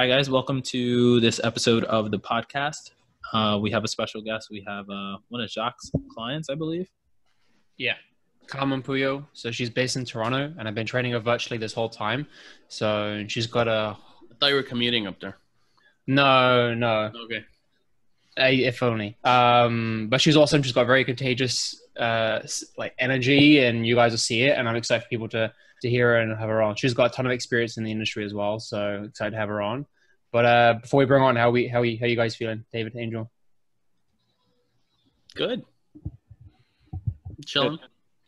Hi, guys. Welcome to this episode of the podcast. We have a special guest. We have one of Jacques' clients, I believe. Yeah, Carmen Puyo. So she's based in Toronto, and I've been training her virtually this whole time. So she's got a... I thought you were commuting up there. No. Okay. If only. But she's awesome. She's got very contagious energy, and you guys will see it. And I'm excited for people to hear her and have her on. She's got a ton of experience in the industry as well, so excited to have her on. But before we bring her on, how you guys feeling, David, Angel? Good. Chilling.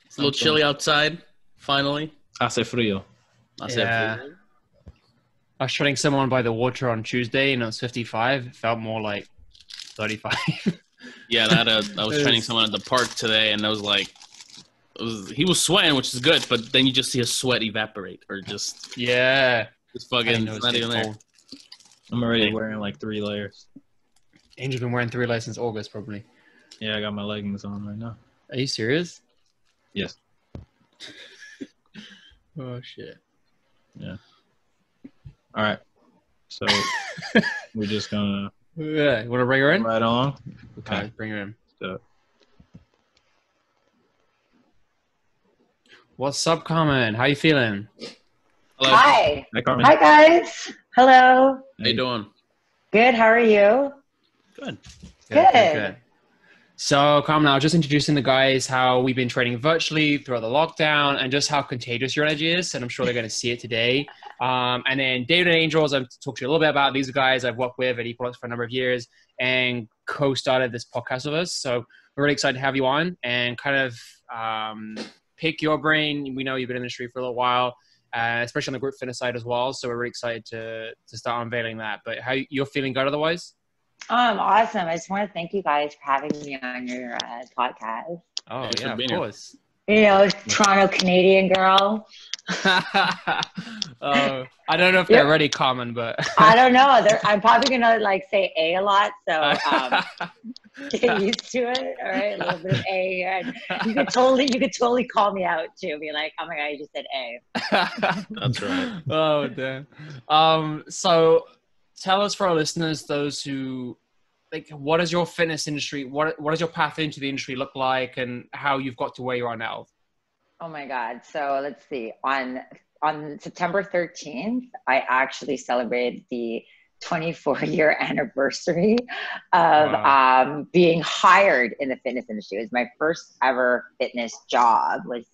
It's a little chilly outside. Finally. Hace frío. Yeah. I was training someone by the water on Tuesday, and it was 55. It felt more like 35. Yeah, I was training someone at the park today, and I was like, he was sweating, which is good, but then you just see his sweat evaporate, or just fucking not even there. I'm already wearing like 3 layers. Angel's been wearing 3 layers since August, probably. Yeah, I got my leggings on right now. Are you serious? Yes. Oh shit. Yeah. All right. So we're just gonna. Yeah, you want to bring her in? Right along. Okay, right, bring her in. So. What's up, Carmen? How you feeling? Hello. Hi. Hi, Carmen. Hi, guys. Hello. How you doing? Good. How are you? Good. Good. So, Carmen, I was just introducing the guys how we've been training virtually throughout the lockdown and just how contagious your energy is. And I'm sure they're going to see it today. And then David and Angel, I've talked to you a little bit about. These guys I've worked with at Equinox for a number of years and co-started this podcast with us. So we're really excited to have you on and kind of pick your brain. We know you've been in the industry for a little while, especially on the group fitness side as well. So we're really excited to start unveiling that. But how you're feeling good otherwise? Awesome. I just want to thank you guys for having me on your podcast. Oh, yeah, of course. You know, Toronto Canadian girl. I don't know if they're ready, Carmen, but I don't know. I'm probably gonna say A lot, so get used to it. All right, a little bit of A here. And you could totally call me out too. Be like, oh my god, you just said A. That's right. Oh damn. So tell us, for our listeners, those who what is your fitness industry? What does your path into the industry look like, and how you've got to where you are now? Oh my God. So let's see. On September 13th, I actually celebrated the 24-year anniversary of being hired in the fitness industry. It was my first ever fitness job, was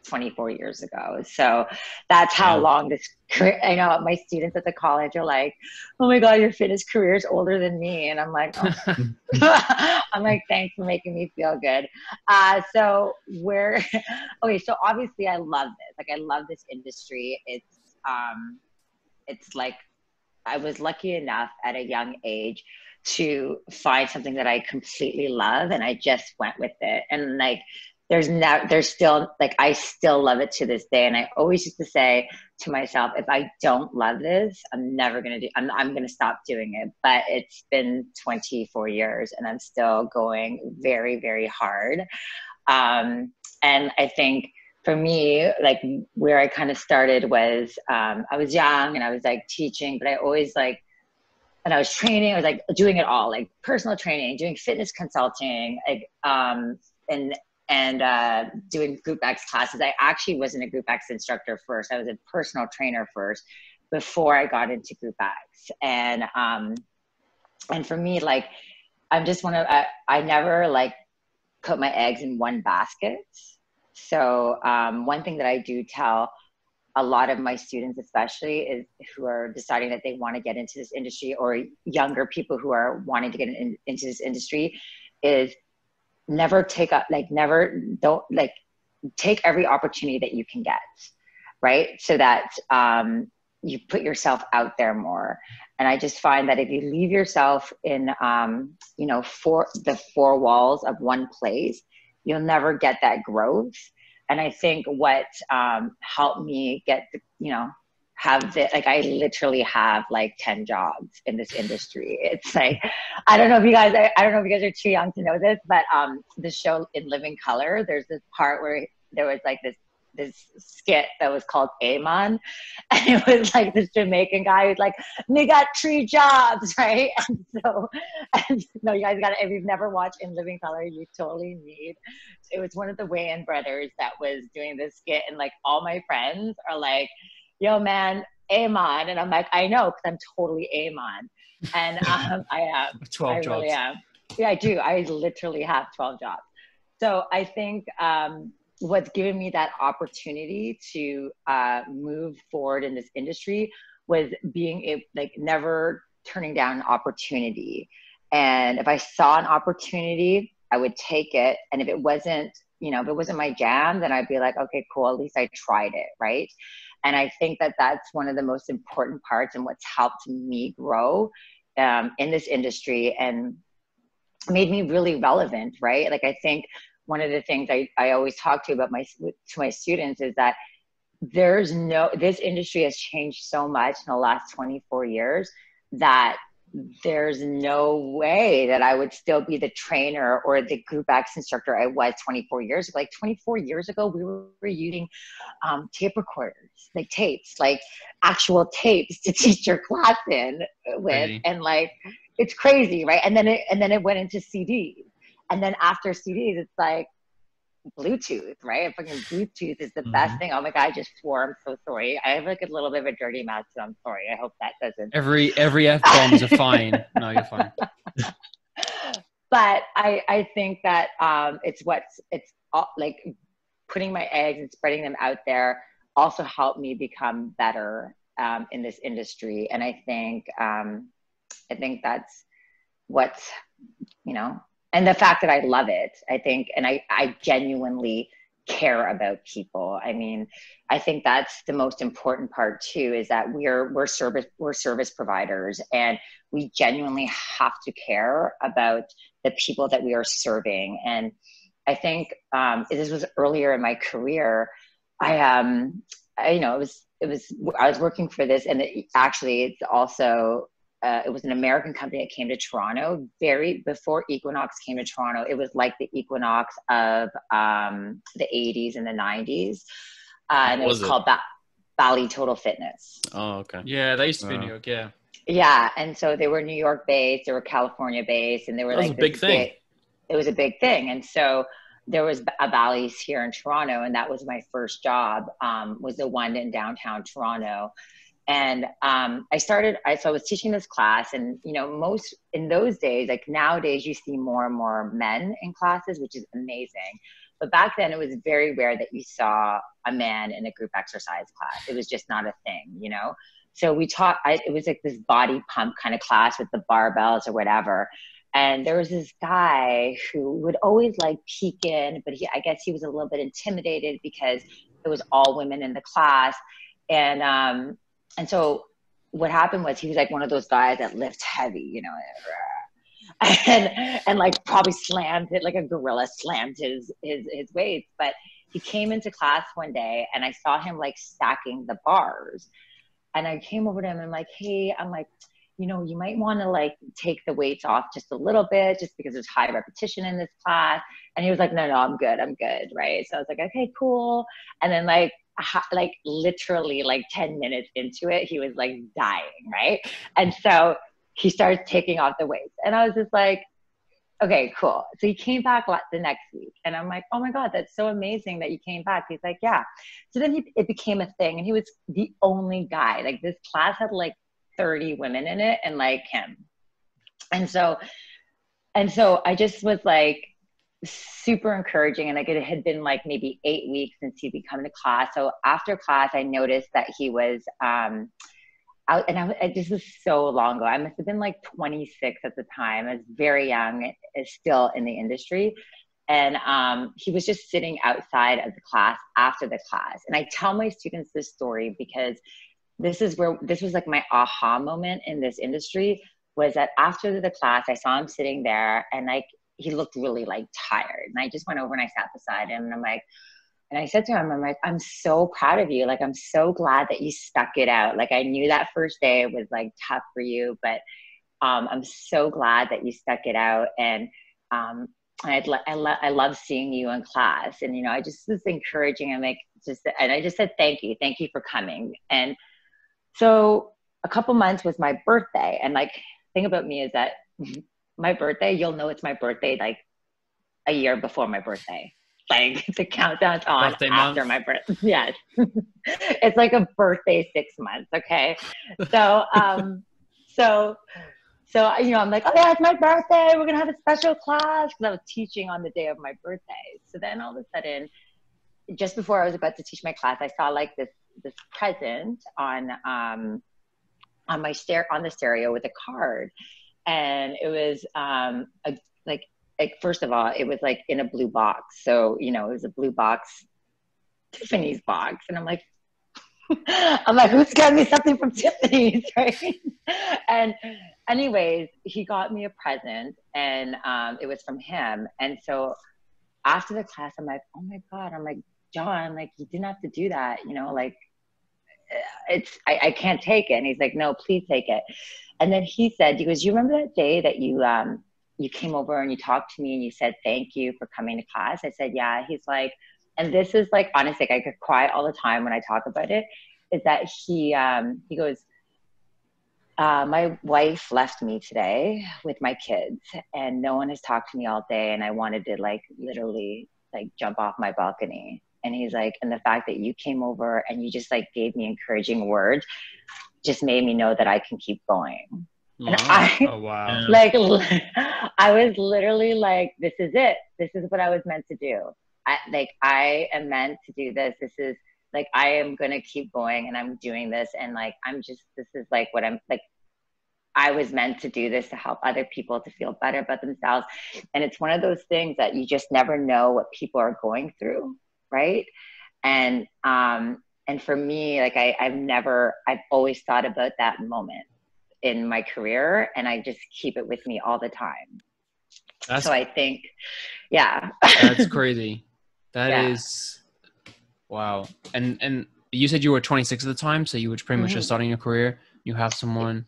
24 years ago. So that's how long this career. I know my students at the college are like, oh my God, your fitness career is older than me. And I'm like, oh. I'm like, thanks for making me feel good. So obviously I love this. I love this industry. It's like, I was lucky enough at a young age to find something that I completely love. And I just went with it. And I still love it to this day. And I always used to say to myself, if I don't love this, I'm going to stop doing it. But it's been 24 years and I'm still going very, very hard. And I think for me, where I kind of started was, I was young and I was teaching, but I always and I was training, I was doing it all, personal training, doing fitness consulting, and doing Group X classes. I actually wasn't a Group X instructor first. I was a personal trainer first before I got into Group X. And for me, I'm just I never put my eggs in one basket. So one thing that I do tell a lot of my students, especially is who are deciding that they want to get into this industry, or younger people who are wanting to get into this industry, is take every opportunity that you can get, right? So that you put yourself out there more. And I just find that if you leave yourself in, the 4 walls of one place, you'll never get that growth. And I think what helped me get, I literally have 10 jobs in this industry. It's I don't know if you guys are too young to know this, but the show In Living Color, there's this part where there was this this skit that was called Amon. And it was like this Jamaican guy who's like, me got 3 jobs, right? And so, no, you guys got it. If you've never watched In Living Color, you totally need. It was one of the Wayans brothers that was doing this skit, and like all my friends are like, yo man, Amon. And I'm like, I know, because I'm totally Amon. And I am. 12 I jobs. really am. Yeah, I do. I literally have 12 jobs. So I think what's given me that opportunity to move forward in this industry was being never turning down an opportunity. And if I saw an opportunity, I would take it. And if it wasn't, if it wasn't my jam, then I'd be like, okay, cool. At least I tried it. Right. And I think that that's one of the most important parts and what's helped me grow in this industry and made me really relevant. Right. Like, I think one of the things I always talk to my students is that this industry has changed so much in the last 24 years that there's no way that I would still be the trainer or the Group X instructor I was 24 years ago. Like 24 years ago, we were using tape recorders, like tapes, like actual tapes to teach your class in with. Crazy. And like, it's crazy, right? And then it went into CDs. And then after CDs, it's like Bluetooth, right? Fucking Bluetooth is the best thing. Oh my God, I just swore. I'm so sorry. I have like a little bit of a dirty mouth, so I'm sorry. I hope that doesn't. Every F-bombs are fine. No, you're fine. But I think that it's like putting my eggs and spreading them out there also helped me become better in this industry. And I think that's what's, and the fact that I love it, I think, and I genuinely care about people. I mean, I think that's the most important part too, is that we're service providers, and we genuinely have to care about the people that we are serving. And I think this was earlier in my career. I was working for this, and it's also. It was an American company that came to Toronto before Equinox came to Toronto. It was like the Equinox of the 80s and the 90s. And it was called Bally Total Fitness. Oh, okay. Yeah, they used to be in New York, yeah. Yeah, and so they were New York based, they were California based, and they were that was a big thing. It was a big thing. And so there was a Bally's here in Toronto, and that was my first job, was the one in downtown Toronto. And I was teaching this class, and most in those days, like nowadays, you see more and more men in classes, which is amazing. But back then, it was very rare that you saw a man in a group exercise class. It was just not a thing, So we taught. It was like this body pump kind of class with the barbells or whatever. And there was this guy who would always like peek in, but I guess he was a little bit intimidated because it was all women in the class, and so what happened was he was like one of those guys that lifts heavy, and like probably slammed it like a gorilla slammed his weights. But he came into class one day, and I saw him like stacking the bars, and I came over to him and I'm like, hey, you might want to like take the weights off just a little bit, just because there's high repetition in this class. And he was like, no, I'm good. Right. So I was like, okay, cool. And then like literally like 10 minutes into it, he was like dying. Right. And so he started taking off the weights, and I was just like, okay, cool. So he came back the next week, and I'm like, oh my God, that's so amazing that you came back. He's like, yeah. So then it became a thing, and he was the only guy. Like this class had like 30 women in it, and like him. And so I just was like super encouraging. And like it had been like maybe 8 weeks since he'd been coming to class. So after class, I noticed that he was out, and this was so long ago. I must have been like 26 at the time. I was very young, still in the industry. And he was just sitting outside of the class after the class. And I tell my students this story because this was like my aha moment in this industry, was that after the class, I saw him sitting there, and like, he looked really like tired. And I just went over and I sat beside him, and I said to him, I'm like, I'm so proud of you. Like, I'm so glad that you stuck it out. Like, I knew that first day was like tough for you, but I'm so glad that you stuck it out. And I love seeing you in class. And, I just was encouraging him, like, and I just said, thank you for coming. And so a couple months was my birthday. And like, thing about me is that my birthday, you'll know it's my birthday like a year before my birthday. Like the countdown's on Birthday after month. my birthday. Yes. It's like a birthday 6 months. Okay. So, so, you know, I'm like, oh yeah, it's my birthday. We're going to have a special class. Cause I was teaching on the day of my birthday. So then all of a sudden, just before I was about to teach my class, I saw like this present on on the stereo with a card. And it was like first of all, it was like in a blue box. So, you know, it was a blue box, Tiffany's box. And I'm like, who's got me something from Tiffany's, right? And anyways, he got me a present, and it was from him. And so after the class, I'm like, oh my God, I'm like, John, like you didn't have to do that, you know, like I can't take it. And he's like, no, please take it. And then he goes, you remember that day that you came over and you talked to me and you said, thank you for coming to class? I said, yeah. He's like, and this is like, honestly, I could cry all the time when I talk about it, is that he goes, my wife left me today with my kids and no one has talked to me all day. And I wanted to like, literally like jump off my balcony. And he's like, and the fact that you came over and you just like gave me encouraging words just made me know that I can keep going. Wow. And Oh, wow. like, I was literally like, this is it. This is what I was meant to do. I am meant to do this. This is like, I am going to keep going and I'm doing this. And like, this is like what I'm like, I was meant to do this to help other people to feel better about themselves. And it's one of those things that you just never know what people are going through. Right. And for me, like I've always thought about that moment in my career and I just keep it with me all the time. So I think, yeah. That's crazy. That Yeah. is, wow. And you said you were 26 at the time, so you were pretty much just starting your career. You have someone,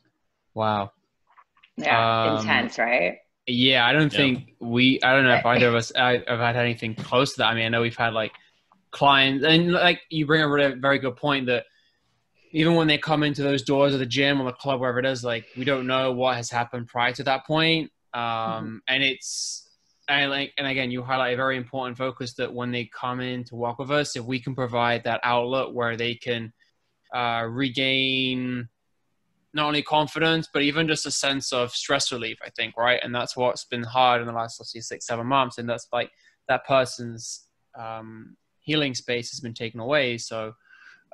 wow. Yeah, intense, right? Yeah, I don't think I don't know if either of us have had anything close to that. I mean, I know we've had like clients, and like you bring up a very good point that even when they come into those doors of the gym or the club, wherever it is, like we don't know what has happened prior to that point. And again, you highlight a very important focus that when they come in to walk with us, if we can provide that outlet where they can regain not only confidence, but even just a sense of stress relief, I think, right? And that's what's been hard in the last, let's say, 6-7 months. And that's like that person's healing space has been taken away. So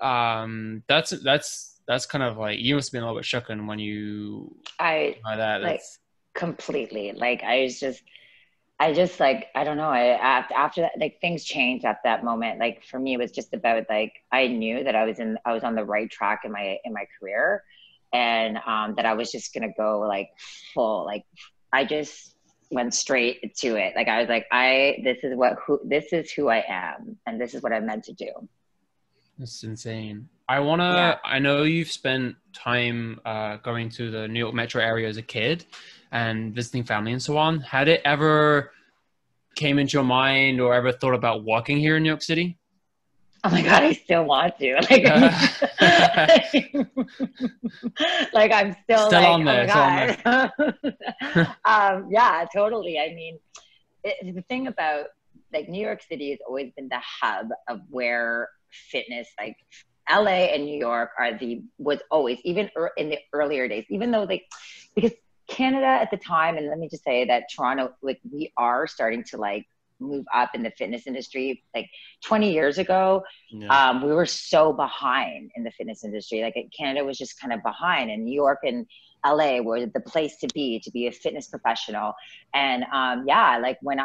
that's kind of like, you must have been a little bit shooken when you completely. Like I just like, I don't know. After that, like things changed at that moment. Like for me, it was just about like, I knew that I was on the right track in my career, and that I was just going to go like full, like I just went straight to it. Like I was like, this is who I am. And this is what I'm meant to do. That's insane. I know you've spent time going to the New York metro area as a kid and visiting family and so on. Had it ever came into your mind or ever thought about working here in New York City? Oh my God, I still want to. Like, like I'm still like, on there, oh my God. Yeah, totally. I mean, the thing about like New York City has always been the hub of where fitness, like LA and New York was always, even in the earlier days, even though because Canada at the time, and let me just say that Toronto, like we are starting to like move up in the fitness industry. Like 20 years ago, we were so behind in the fitness industry. Like Canada was just kind of behind, and New York and LA were the place to be a fitness professional. And like when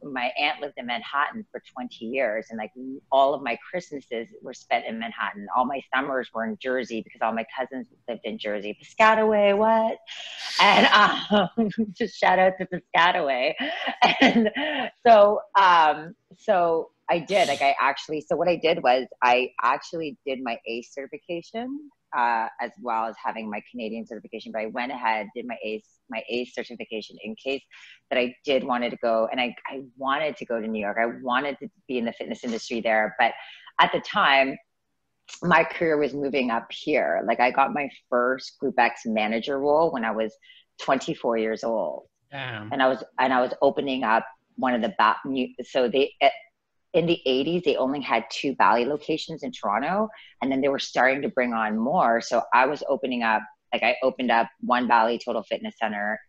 my aunt lived in Manhattan for 20 years, and like all of my Christmases were spent in Manhattan. All my summers were in Jersey because all my cousins lived in Jersey. Piscataway, what? And just shout out to Piscataway. And so I did, so what I did was I actually did my ACE certification, as well as having my Canadian certification, but I went ahead, did my ACE certification in case that I wanted to go. And I wanted to go to New York. I wanted to be in the fitness industry there, but at the time, my career was moving up here. Like I got my first Group X manager role when I was 24 years old. Damn. And I was opening up one of the in the 80s, they only had 2 Bali locations in Toronto, and then they were starting to bring on more. So I was opening up, like I opened up one Bali Total Fitness Center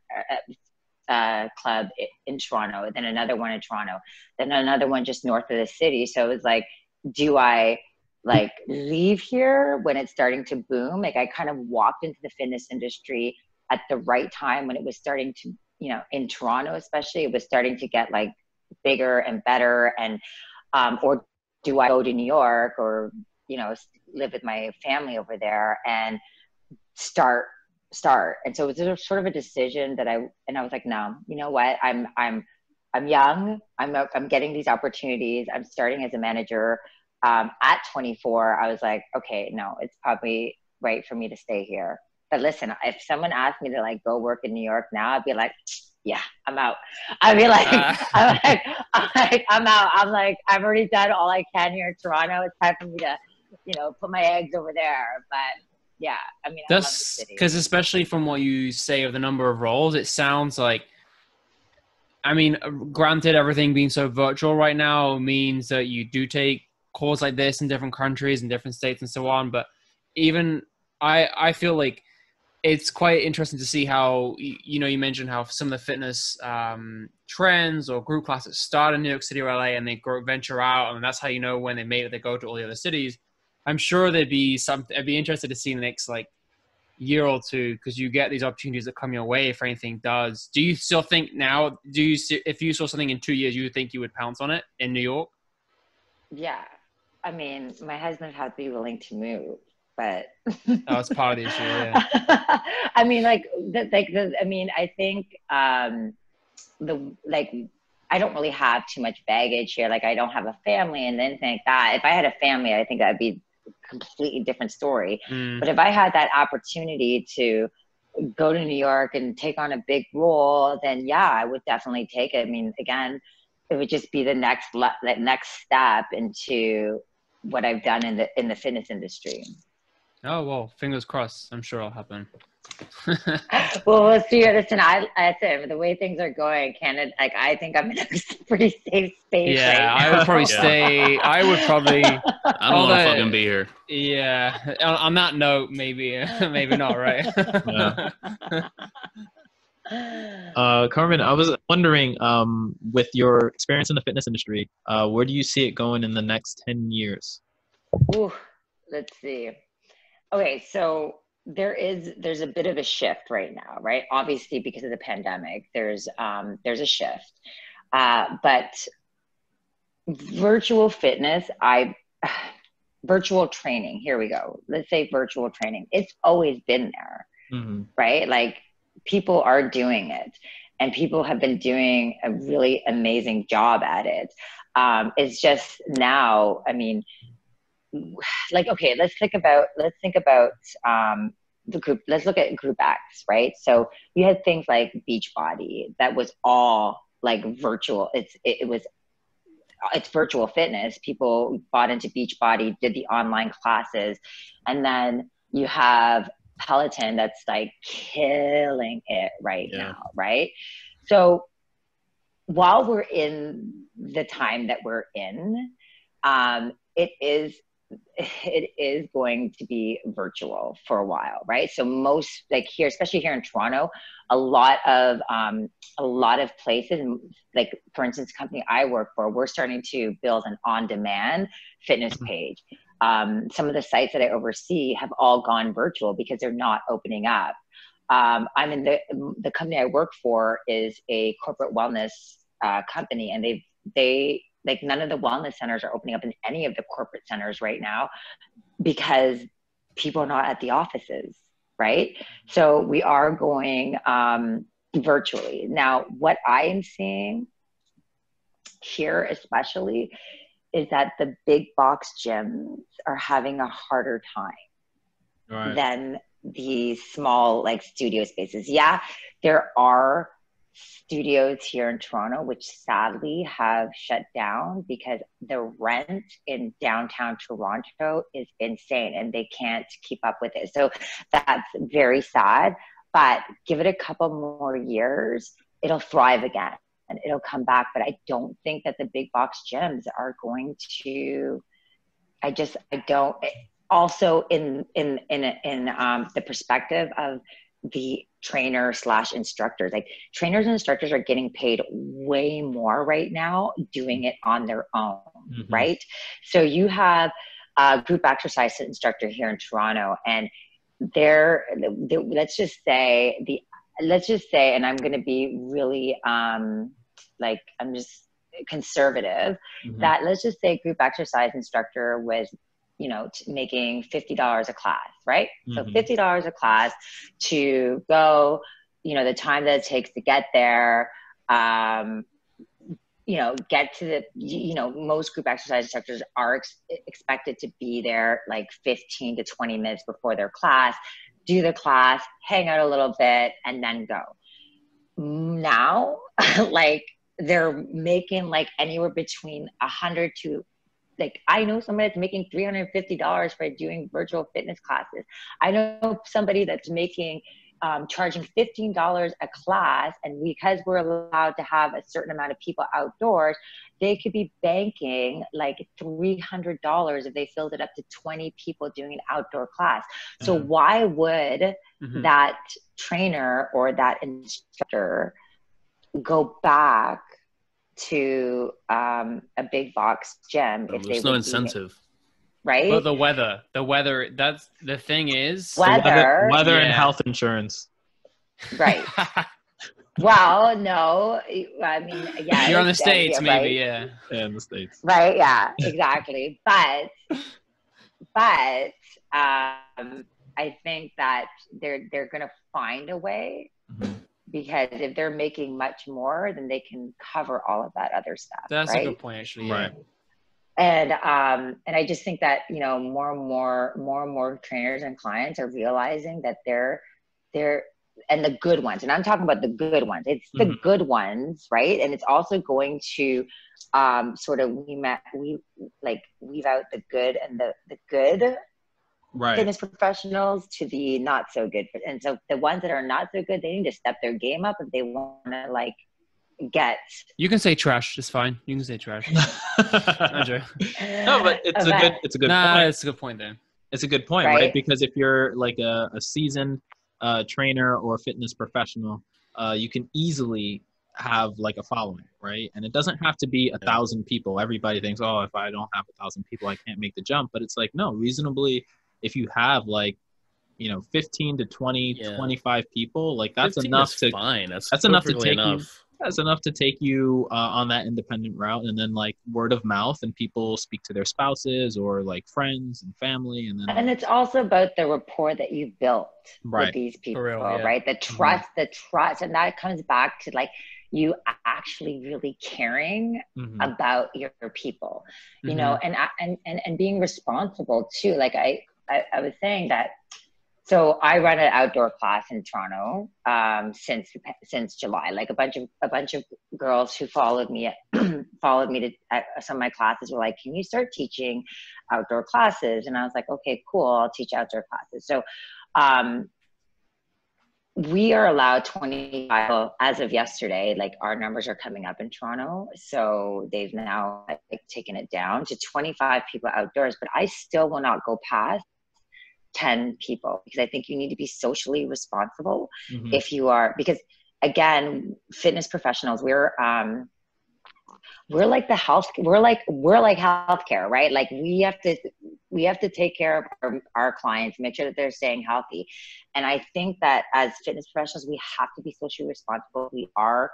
club in Toronto, then another one in Toronto, then another one just north of the city. So it was like, do I like leave here when it's starting to boom? Like I kind of walked into the fitness industry at the right time when it was starting to, in Toronto especially, it was starting to get like bigger and better. And or do I go to New York or, live with my family over there and start. And so it was sort of a decision that I was like, no, you know what? I'm young. I'm getting these opportunities. I'm starting as a manager. At 24, I was like, okay, no, it's probably right for me to stay here. But listen, if someone asked me to like go work in New York now, I'd be like, yeah, I'm out. I'd be like, I'm out. I'm like, I've already done all I can here in Toronto. It's time for me to, put my eggs over there. But yeah, I mean, I love the city. Because especially from what you say of the number of roles, it sounds like, I mean, granted, everything being so virtual right now means that you do take calls like this in different countries and different states and so on. But even I feel like it's quite interesting to see how, you mentioned how some of the fitness trends or group classes start in New York City or LA and they venture out. And that's how when they made it, they go to all the other cities. I'm sure I'd be interested to see in the next like year or two, because you get these opportunities that come your way if anything does. Do you still think now, if you saw something in 2 years, you would think you would pounce on it in New York? Yeah. I mean, my husband had to be willing to move, but it's part of the issue. Yeah. I mean, I think I don't really have too much baggage here. Like I don't have a family and anything like that. If I had a family, I think that'd be a completely different story. But if I had that opportunity to go to New York and take on a big role, then yeah, I would definitely take it. I mean, again, it would just be the next step into what I've done in the fitness industry. Oh, well, fingers crossed. I'm sure it'll happen. Well, we'll see. Listen, that's it. The way things are going, Canada, like I think I'm in a pretty safe space. Yeah, right now. I would probably stay. I would probably. I don't want to fucking be here. Yeah. On that note, maybe not, right? Yeah. Carmen, I was wondering, with your experience in the fitness industry, where do you see it going in the next 10 years? Ooh, let's see. Okay, so there's a bit of a shift right now, right? Obviously, because of the pandemic, there's a shift. But virtual fitness, virtual training, here we go. Let's say virtual training. It's always been there, right? Like people are doing it and people have been doing a really amazing job at it. It's just now, I mean, like, okay, let's think about the group. Let's look at Group X, right? So you had things like Beachbody that was all like virtual. It's virtual fitness. People bought into Beachbody, did the online classes, and then you have Peloton that's like killing it right now, right? So while we're in the time that we're in, it is going to be virtual for a while, right? So most, like here, especially here in Toronto, a lot of places, like for instance, the company I work for, we're starting to build an on-demand fitness page. Some of the sites that I oversee have all gone virtual because they're not opening up. I'm in the company I work for is a corporate wellness company, and they like none of the wellness centers are opening up in any of the corporate centers right now because people are not at the offices, right? So we are going virtually. Now, what I am seeing here especially is that the big box gyms are having a harder time than the small like studio spaces. Yeah, there are studios here in Toronto, which sadly have shut down because the rent in downtown Toronto is insane and they can't keep up with it. So that's very sad, but give it a couple more years, it'll thrive again and it'll come back. But I don't think that the big box gyms are going to, I don't. Also in the perspective of the trainer / instructors, like trainers and instructors are getting paid way more right now doing it on their own, right? So you have a group exercise instructor here in Toronto, and let's just say, and I'm going to be really like, I'm just conservative, that let's just say group exercise instructor was, you know, making $50 a class, right? So $50 a class to go, you know, the time that it takes to get there, you know, get to the, you know, most group exercise instructors are expected to be there like 15 to 20 minutes before their class, do the class, hang out a little bit, and then go. Now, like, they're making like anywhere between 100 to, like, I know somebody that's making $350 for doing virtual fitness classes. I know somebody that's making, charging $15 a class, and because we're allowed to have a certain amount of people outdoors, they could be banking like $300 if they filled it up to 20 people doing an outdoor class. So why would that trainer or that instructor go back to a big box gym if there's no incentive, right? But the weather, that's the thing is weather and health insurance, right? Well, no, I mean, yeah, you're on the States, right? maybe, yeah, in the States, right? Yeah, exactly. But I think that they're gonna find a way. Because if they're making much more, then they can cover all of that other stuff. That's right? a good point, actually. Right. And I just think that, you know, more and more trainers and clients are realizing that they're and the good ones, and I'm talking about the good ones. It's the good ones, right? And it's also going to sort of weave out the good and the good. Right. Fitness professionals to the not so good. And so the ones that are not so good, they need to step their game up if they want to like get. You can say trash. It's fine. You can say trash. No, but it's a good point. It's a good point then. It's a good point, right? Because if you're like a seasoned trainer or fitness professional, you can easily have like a following, right? And it doesn't have to be 1,000 people. Everybody thinks, oh, if I don't have 1,000 people, I can't make the jump. But it's like, no, reasonably, if you have like, you know, 15 to 20, 25 people, like that's enough to fine. That's enough to take you. That's enough to take you on that independent route, and then like word of mouth, and people speak to their spouses or like friends and family, and then. And it's also about the rapport that you've built with these people, right? The trust, and that comes back to like you actually really caring about your people, you know, and being responsible too. Like I was saying that. So I run an outdoor class in Toronto since July. Like a bunch of girls who followed me to some of my classes were like, "Can you start teaching outdoor classes?" And I was like, "Okay, cool. I'll teach outdoor classes." So we are allowed 25 as of yesterday. Like our numbers are coming up in Toronto, so they've now taken it down to 25 people outdoors. But I still will not go past 10 people because I think you need to be socially responsible if you are, because again, fitness professionals, we're like healthcare, right? Like we have to take care of our clients, make sure that they're staying healthy. And I think that as fitness professionals, we have to be socially responsible. We are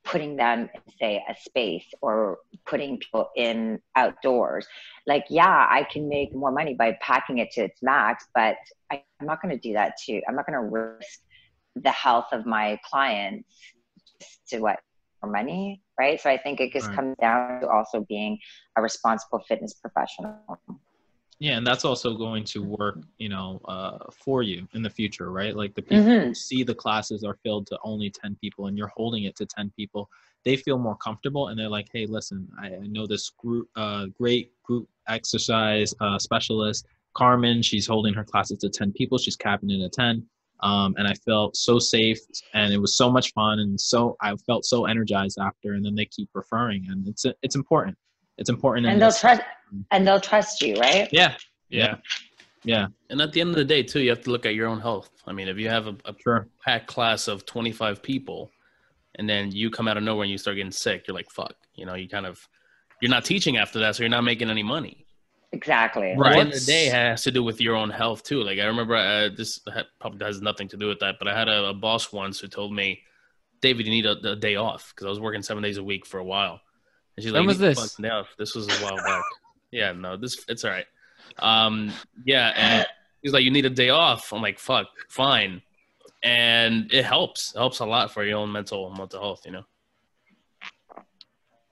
putting them in, say, a space or putting people in outdoors. Like, yeah, I can make more money by packing it to its max, but I'm not going to do that too. I'm not going to risk the health of my clients to what? For money, right? So I think it just comes down to also being a responsible fitness professional. Yeah, and that's also going to work, for you in the future, right? Like the people who see the classes are filled to only 10 people and you're holding it to 10 people, they feel more comfortable and they're like, hey, listen, I know this great group exercise specialist, Carmen, she's holding her classes to 10 people. She's capping it at 10. And I felt so safe and it was so much fun. And so I felt so energized after, and then they keep referring, and it's important. It's important. And they'll trust you, right? Yeah. Yeah. Yeah. And at the end of the day, too, you have to look at your own health. I mean, if you have a packed class of 25 people and then you come out of nowhere and you start getting sick, you're like, fuck. You you're not teaching after that, so you're not making any money. Exactly. Right. At the end of the day, it has to do with your own health, too. Like, I remember this probably has nothing to do with that, but I had a boss once who told me, David, you need a day off, because I was working 7 days a week for a while. And she's like, when was this? This was a while back. Yeah, no, it's all right. Yeah, and he's like, you need a day off. I'm like, fuck, fine. And it helps a lot for your own mental health,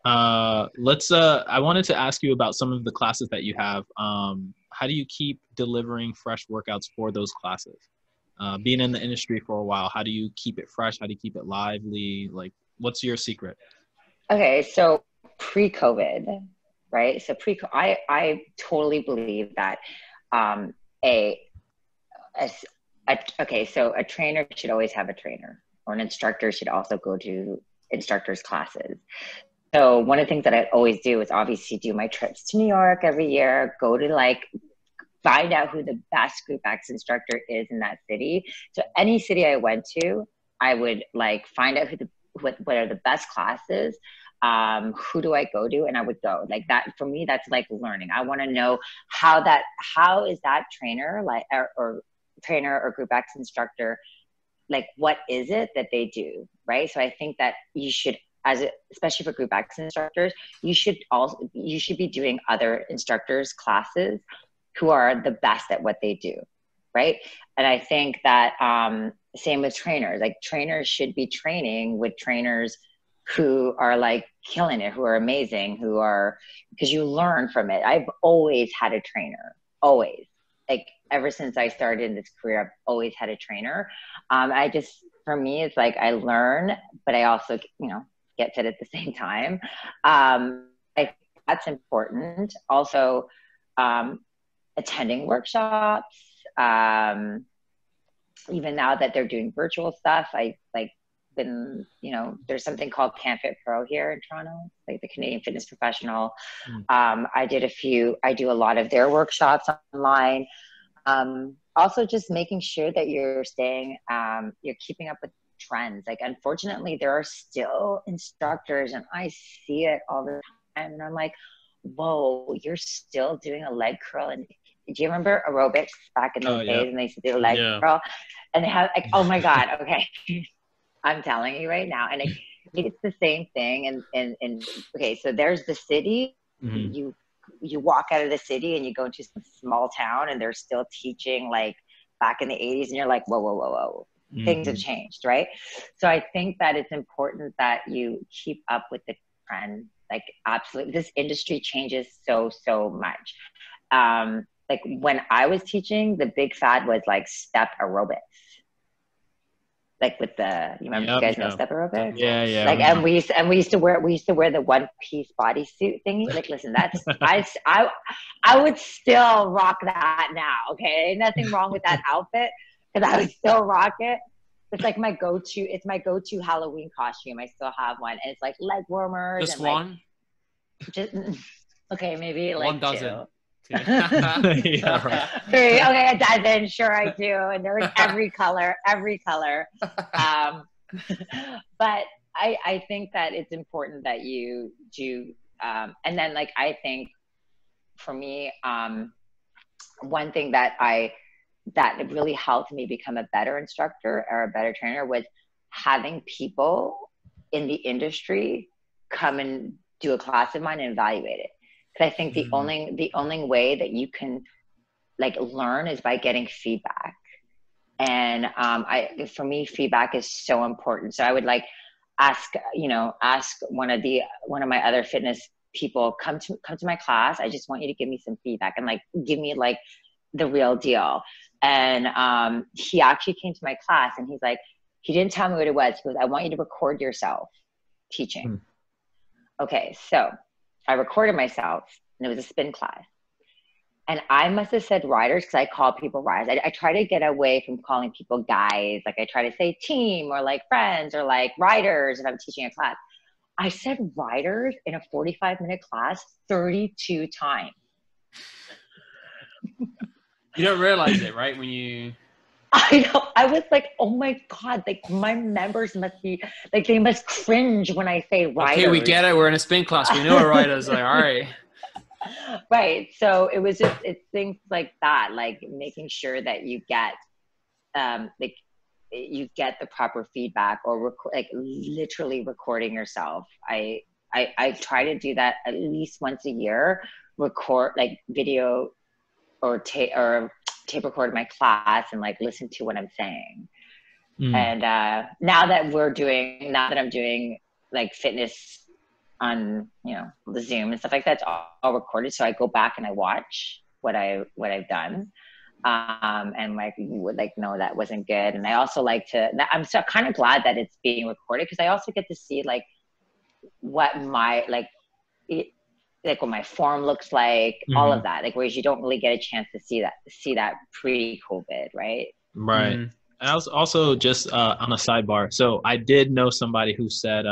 I wanted to ask you about some of the classes that you have. How do you keep delivering fresh workouts for those classes? Being in the industry for a while, how do you keep it fresh? How do you keep it lively? Like, what's your secret? Okay, so pre-COVID, right? So I totally believe that so a trainer should always have a trainer, or an instructor should also go to instructors' classes. So one of the things that I always do is obviously do my trips to New York every year, go to find out who the best Group X instructor is in that city. So any city I went to, I would find out what are the best classes. Who do I go to? And I would go like that. For me, that's like learning. I want to know how is that trainer or trainer or Group X instructor, what is it that they do? Right. So I think that you should, especially for Group X instructors, you should be doing other instructors' classes who are the best at what they do. Right. And I think that same with trainers, trainers should be training with trainers who are killing it, who are amazing, because you learn from it. I've always had a trainer, always. Ever since I started in this career, I've always had a trainer. For me, it's I learn, but I also, get fit at the same time. I think that's important. Also, attending workshops. Even now that they're doing virtual stuff, there's something called CanFit Pro here in Toronto, the Canadian Fitness Professional. I do a lot of their workshops online. Also just making sure that you're keeping up with trends. Unfortunately, there are still instructors, and I see it all the time, and I'm like, whoa, you're still doing a leg curl. And do you remember aerobics back in those days? And they used to do a leg curl, and they have oh my God, okay. I'm telling you right now. And it's the same thing. And okay, so there's the city. Mm-hmm. You walk out of the city and you go into some small town and they're still teaching back in the 80s. And you're like, whoa, whoa, whoa, whoa. Mm-hmm. Things have changed, right? So I think that it's important that you keep up with the trend. Absolutely. This industry changes so much. When I was teaching, the big fad was step aerobics. With you remember, you guys know step aerobics? Yeah. And we used to wear the one piece bodysuit thingy. Listen, that's I would still rock that now. Okay, ain't nothing wrong with that outfit, because I would still rock it. It's my go-to. It's my go-to Halloween costume. I still have one, and it's leg warmers. Just and one. Okay, maybe one dozen. Two. Yeah, right. Okay, a dozen. Sure, I do, and they're in every color. But I think that it's important that you do. And then, I think for me, one thing that really helped me become a better instructor or a better trainer was having people in the industry come and do a class of mine and evaluate it. Because I think the only way that you can learn is by getting feedback. And for me, feedback is so important. So I would ask one of my other fitness people, come to my class. I just want you to give me some feedback and like give me like the real deal. And he actually came to my class and he's like, he didn't tell me what it was. He goes, I want you to record yourself teaching. Okay, so I recorded myself and it was a spin class. And I must have said riders because I call people riders. I try to get away from calling people guys. Like I try to say team or like friends or like riders if I'm teaching a class. I said riders in a 45-minute class 32 times. You don't realize it, right? When you... I know. I was like, oh my God, like my members must be, like they must cringe when I say riders. Okay, we get it. We're in a spin class. We know a riders. Like, all right. Right. So it was just, it's things like that, like making sure that you get, like you get the proper feedback or like literally recording yourself. I try to do that at least once a year, record like video or tape record my class and like listen to what I'm saying. And now that I'm doing like fitness on, you know, the Zoom and stuff like that, it's all recorded. So I go back and I watch what I've done. And like, you would like, no, that wasn't good. And I also like to, I'm so kind of glad that it's being recorded because I also get to see like what my, like what my form looks like, all of that. Like, whereas you don't really get a chance to see that pre-COVID, right? Right. And I was also just on a sidebar. So I did know somebody who said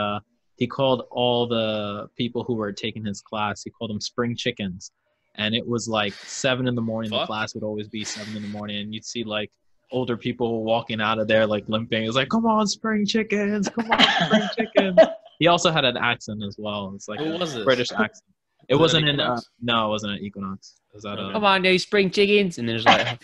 he called all the people who were taking his class, he called them spring chickens. And it was like 7 a.m. The class would always be 7 a.m. And you'd see like older people walking out of there like limping. It was like, come on, spring chickens, come on, spring chickens. He also had an accent as well. It's like a British accent. It wasn't in no, it wasn't an Equinox. It was at come on, those spring chickens, and then there's like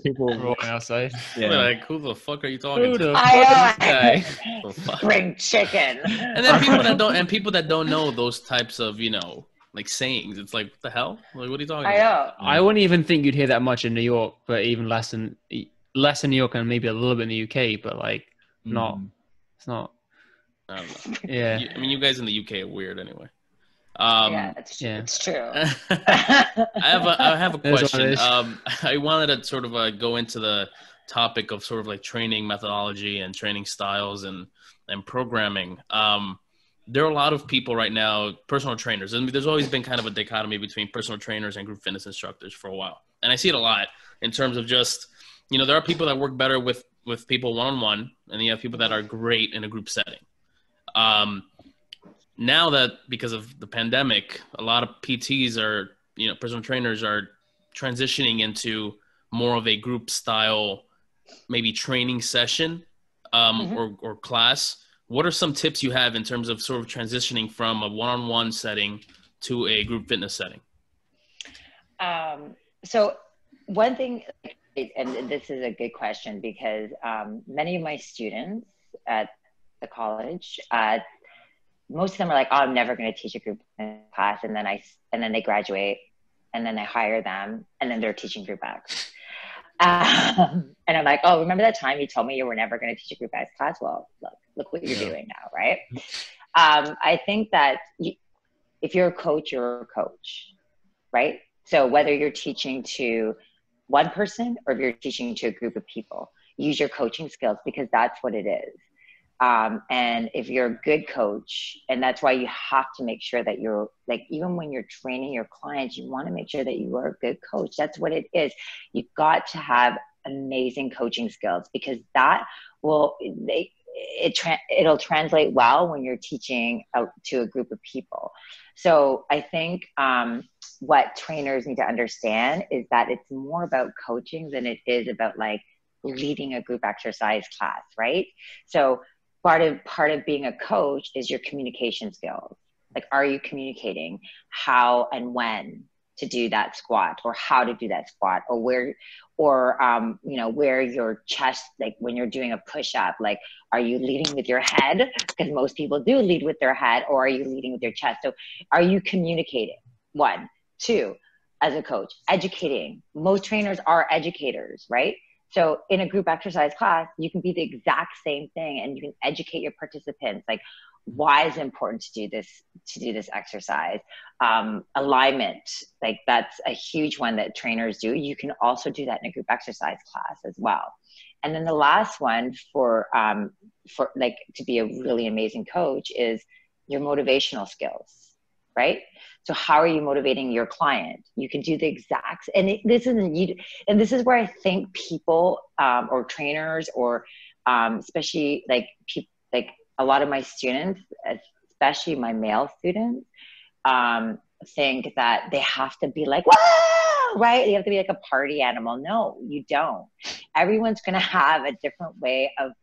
people walking outside. Yeah, like who the fuck are you talking Who to? the fuck is this guy? Spring chicken. And then people that don't know those types of, you know, like sayings. It's like, what the hell? Like, what are you talking about? I wouldn't even think you'd hear that much in New York, but even less in New York and maybe a little bit in the UK, but like not. It's not. I don't know. Yeah. I mean, you guys in the UK are weird anyway. It's true. I have a question. I wanted to sort of go into the topic of sort of like training methodology and training styles and programming. There are a lot of people right now, personal trainers, and there's always been kind of a dichotomy between personal trainers and group fitness instructors for a while. And I see it a lot in terms of just, you know, there are people that work better with people one-on-one, and you have people that are great in a group setting. Now that because of the pandemic, a lot of PTs are, you know, personal trainers are transitioning into more of a group style, maybe training session or class. What are some tips you have in terms of sort of transitioning from a one-on-one setting to a group fitness setting? So one thing, and this is a good question because many of my students at the college, most of them are like, oh, I'm never going to teach a group class. And then they graduate and then I hire them and then they're teaching group X. And I'm like, oh, remember that time you told me you were never going to teach a group X class? Well, look what you're doing now, right? I think that if you're a coach, you're a coach, right? So whether you're teaching to one person or if you're teaching to a group of people, use your coaching skills because that's what it is. And if you're a good coach, and that's why you have to make sure that you're like, even when you're training your clients, you want to make sure that you are a good coach. That's what it is. You've got to have amazing coaching skills because that will, it'll translate well when you're teaching to a group of people. So I think what trainers need to understand is that it's more about coaching than it is about like leading a group exercise class, right? So part of being a coach is your communication skills. Like, are you communicating how and when to do that squat or how to do that squat or where your chest, like when you're doing a push-up, like, are you leading with your head? Because most people do lead with their head, or are you leading with your chest? So are you communicating? 1, 2, as a coach, educating. Most trainers are educators, right? So in a group exercise class, you can be the exact same thing, and you can educate your participants, like, why is it important to do this exercise? Alignment, like that's a huge one that trainers do. You can also do that in a group exercise class as well. And then the last one for like to be a really amazing coach is your motivational skills, right? So how are you motivating your client? You can do the exact, and this is where I think people or trainers or especially like people, like a lot of my students, especially my male students, think that they have to be like, whoa, right? You have to be like a party animal. No, you don't. Everyone's going to have a different way of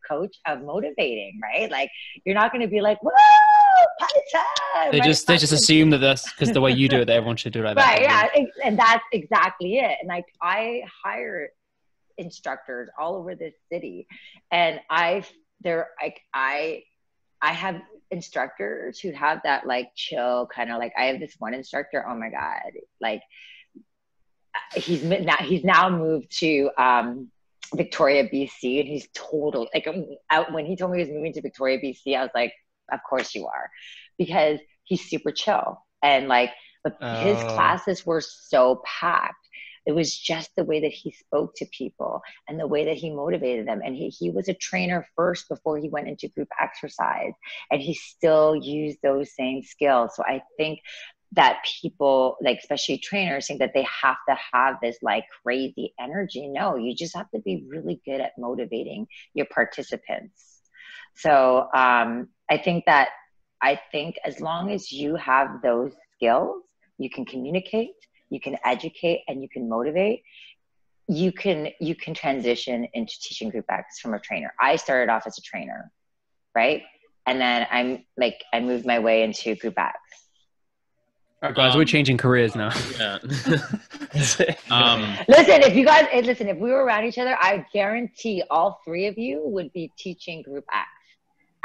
motivating, right? Like you're not going to be like, whoa, party time. They just assume that that's because the way you do it, that everyone should do it like that. Right, yeah. And that's exactly it. And like I hire instructors all over this city, and I have instructors who have that like chill kind of, like I have this one instructor, oh my God, like he's now moved to Victoria, BC, and he's total, like when he told me he was moving to Victoria, BC, I was like, of course you are, because he's super chill. And like his classes were so packed. It was just the way that he spoke to people and the way that he motivated them. And he was a trainer first before he went into group exercise, and he still used those same skills. So I think that people, like especially trainers, think that they have to have this like crazy energy. No, you just have to be really good at motivating your participants. So I think as long as you have those skills, you can communicate, you can educate, and you can motivate, you can transition into teaching group X from a trainer. I started off as a trainer, right? And then I moved my way into group X. All right, guys, we're changing careers now. Yeah. Listen, if we were around each other, I guarantee all three of you would be teaching group X.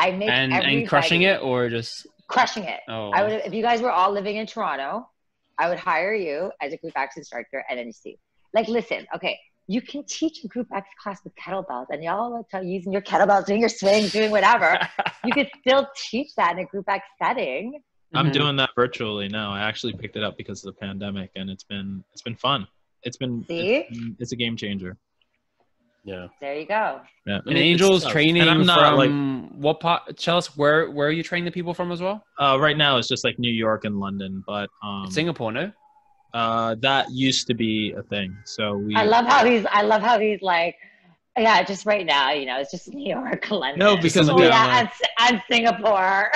And crushing it, or just crushing it. Oh. I would, if you guys were all living in Toronto, I would hire you as a group X instructor, and then you see, like, listen, okay, you can teach a group X class with kettlebells, and y'all are using your kettlebells, doing your swings, doing whatever. You could still teach that in a group X setting. I'm doing that virtually now. I actually picked it up because of the pandemic, and it's been fun. It's a game changer. Yeah. There you go. Yeah. And Angel's training from what part? Tell us where are you training the people from as well? Right now it's just like New York and London, but Singapore, no? That used to be a thing. So I love how he's like, yeah, just right now, it's just New York, London. No, because and Singapore.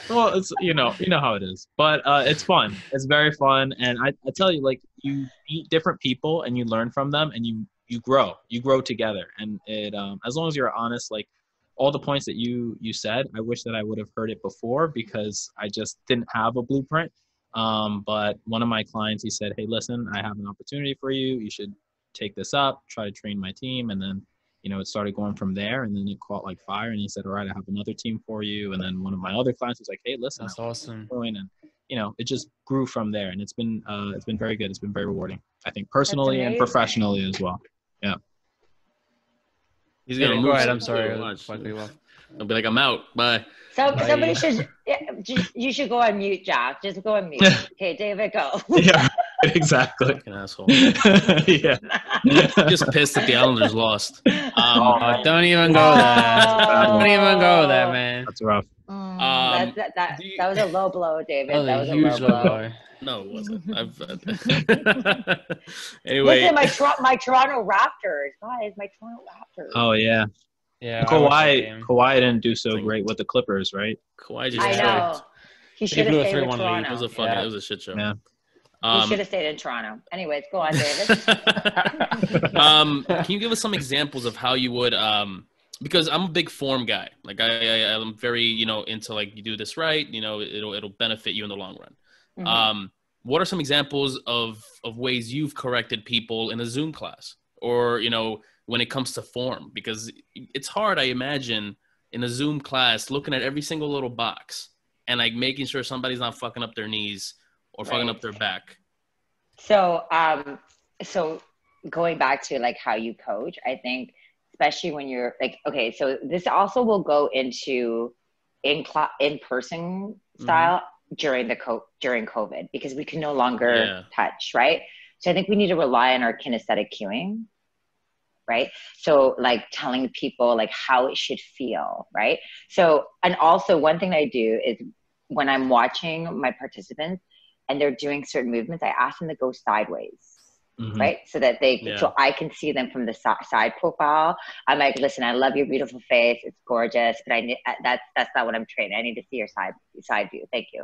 Well, it's you know how it is, but it's fun. It's very fun, and I tell you, like, you meet different people and you learn from them, and you grow together. And it as long as you're honest, like all the points that you said, I wish that I would have heard it before, because I just didn't have a blueprint. But one of my clients, he said, hey, listen, I have an opportunity for you. You should take this up, try to train my team. And then, it started going from there, and then it caught like fire. And he said, all right, I have another team for you. And then one of my other clients was like, hey, listen, that's awesome. And, it just grew from there. And it's been very good. It's been very rewarding, I think, personally and professionally as well. Yeah. He's gonna go ahead. I'm sorry. I'll be like, I'm out. Bye. Somebody should. You should go on mute, Jack. Just go on mute. Okay, David, go. Yeah, exactly. Fucking asshole. Yeah. Just pissed that the Islanders lost. Don't even go there. Don't even go there, man. That's rough. That was a low blow, David. That was a huge low blow. No, it wasn't. Anyway. Listen, my Toronto Raptors, guys. My Toronto Raptors. Oh yeah. Yeah. Kawhi didn't do so great with the Clippers, right? Kawhi just. I know. He should have stayed in Toronto. It was a shit show. Yeah. He should have stayed in Toronto. Anyways, go on, David. Can you give us some examples of how you would because I'm a big form guy. Like I'm very, into like, you do this right, it'll benefit you in the long run. Mm-hmm. What are some examples of ways you've corrected people in a Zoom class, or, when it comes to form? Because it's hard, I imagine, in a Zoom class, looking at every single little box and like making sure somebody's not fucking up their knees or fucking up their back. So going back to like how you coach, I think, especially when you're like, okay, so this also will go into in-person style during COVID, because we can no longer touch, right? So I think we need to rely on our kinesthetic cueing, right? So like telling people like how it should feel, right? So, and also one thing I do is when I'm watching my participants and they're doing certain movements, I ask them to go sideways, right? So that so I can see them from the side profile. I'm like, listen, I love your beautiful face. It's gorgeous, but that's not what I'm training. I need to see your side view. Thank you.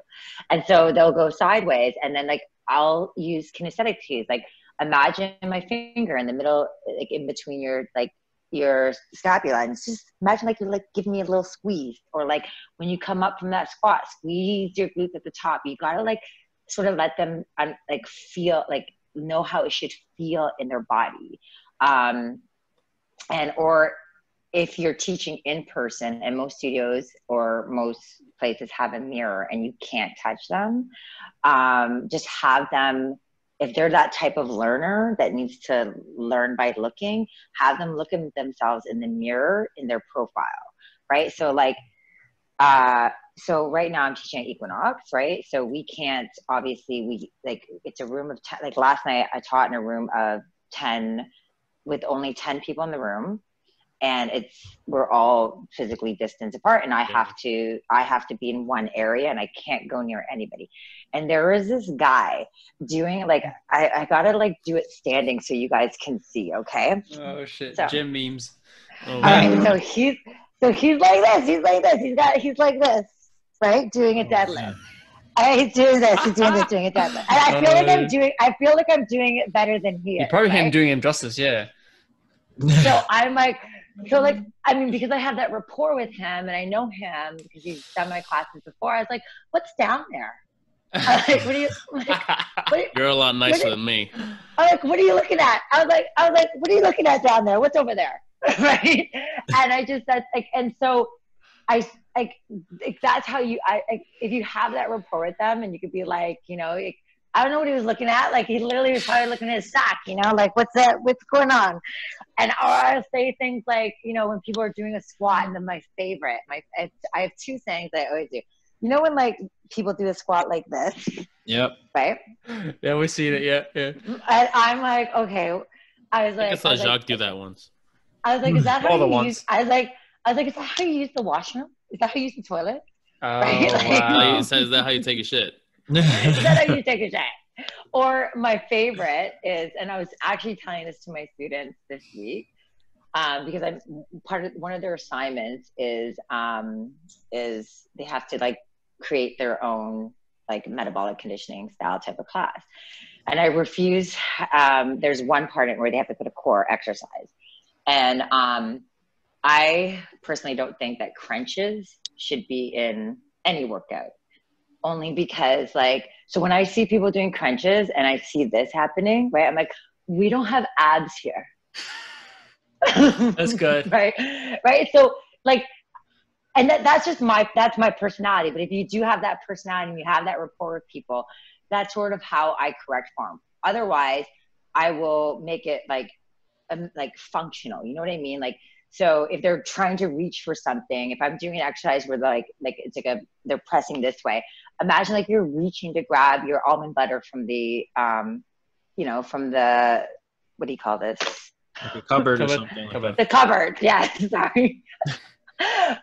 And so they'll go sideways, and then like I'll use kinesthetic cues. Like imagine my finger in the middle, like in between your scapula, and just imagine like you're like giving me a little squeeze, or like when you come up from that squat, squeeze your glutes at the top. You gotta like sort of let them like feel, like know how it should feel in their body. Or if you're teaching in person, and most studios or most places have a mirror and you can't touch them, just have them, if they're that type of learner that needs to learn by looking, have them look at themselves in the mirror in their profile, right? So like, so right now I'm teaching at Equinox, right? So we can't, obviously it's a room of 10, like last night I taught in a room of 10 with only 10 people in the room. And we're all physically distanced apart, and I have to be in one area, and I can't go near anybody. And there is this guy doing like, I gotta like do it standing so you guys can see, okay? Oh shit, so, gym memes. Oh, all right, so he's like this, he's like this, right? Doing a deadlift. He's doing this, doing a deadlift. And I feel like I'm doing it better than he is. Probably right? doing him justice, yeah. So I'm like, I mean, because I have that rapport with him and I know him because he's done my classes before, I was like, what's down there? I'm like, what are you, you're a lot nicer than me. I'm like, what are you looking at? I was like, what are you looking at down there? What's over there? Right? And I just said, like, and so that's how if you have that rapport with them, and you could be like, you know, I don't know what he was looking at. Like he literally was probably looking at his sock, you know, like what's going on? And I'll say things like, you know, when people are doing a squat, and then my favorite, I have two things I always do. You know, when like people do a squat like this. Yep. Right. Yeah, we see it. Yeah. And I'm like, okay. I saw Jacques do that once. I was like, is that how you use? I was like, is that how you use the washroom? Is that how you use the toilet? Oh, right? wow. Is that how you take a shit? Is that how you take a shit? Or my favorite is, and I was actually telling this to my students this week, because I'm one of their assignments is they have to like create their own like metabolic conditioning style type of class. And I refuse, there's one part in where they have to put a core exercise. And I personally don't think that crunches should be in any workout. Only because like, so when I see people doing crunches and I see this happening, right? I'm like, we don't have abs here. That's good. Right. So like, and that's my personality. But if you do have that personality and you have that rapport with people, that's sort of how I correct form. Otherwise, I will make it like functional. You know what I mean? Like, so if they're trying to reach for something, if I'm doing an exercise where it's like they're pressing this way, imagine like you're reaching to grab your almond butter from the, you know, from the, what do you call this? Like a cupboard or something. The cupboard. Yeah. Sorry.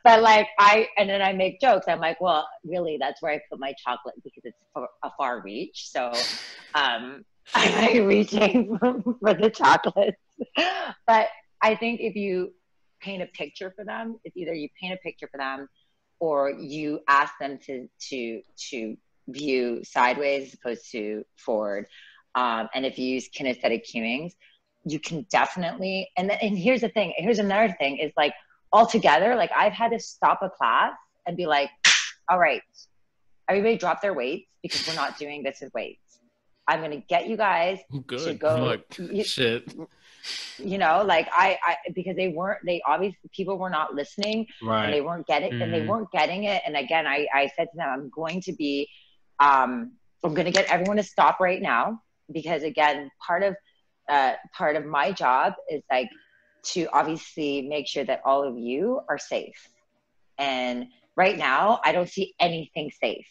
But like and then I make jokes. I'm like, well, really, that's where I put my chocolate because it's a far reach. So, I'm reaching for the chocolates. But I think if you paint a picture for them, it's either you paint a picture for them or you ask them to view sideways as opposed to forward. And if you use kinesthetic cueings, you can definitely, and here's the thing, here's another thing is like altogether, like I've had to stop a class and be like, all right, everybody drop their weights because we're not doing this with weights. I'm going to get you guys to go. Shit. You know, like because they obviously, people were not listening, right? And they weren't getting, and they weren't getting it. And again, I said to them, I'm going to get everyone to stop right now because again, part of part of my job is like to obviously make sure that all of you are safe. And right now, I don't see anything safe.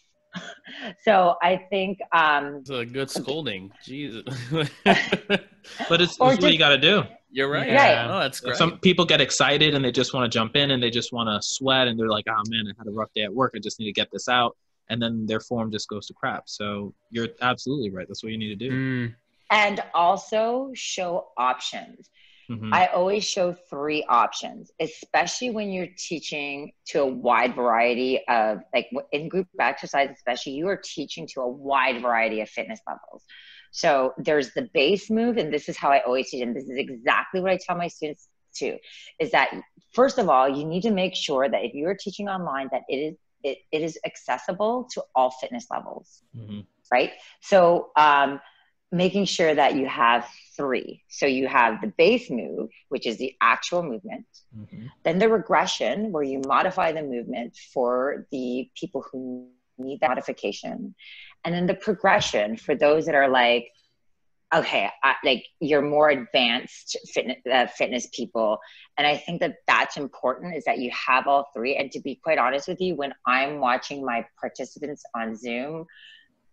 So I think it's a good scolding. Jesus. But it's what you got to do. You're right. Yeah. Oh, that's great. Some people get excited and they just want to jump in and they just want to sweat and they're like, oh man, I had a rough day at work. I just need to get this out. And then their form just goes to crap. So you're absolutely right. That's what you need to do. And also show options. I always show 3 options, especially when you're teaching to a wide variety of, like in group exercise, especially, you are teaching to a wide variety of fitness levels. So there's the base move, and this is how I always teach, and this is exactly what I tell my students too, is that first of all, you need to make sure that if you are teaching online, that it is accessible to all fitness levels, right? So making sure that you have 3. So you have the base move, which is the actual movement. Then the regression, where you modify the movement for the people who need that modification. And then the progression for those that are like, okay, like you're more advanced fitness people. And I think that that's important, is that you have all 3. And to be quite honest with you, when I'm watching my participants on Zoom,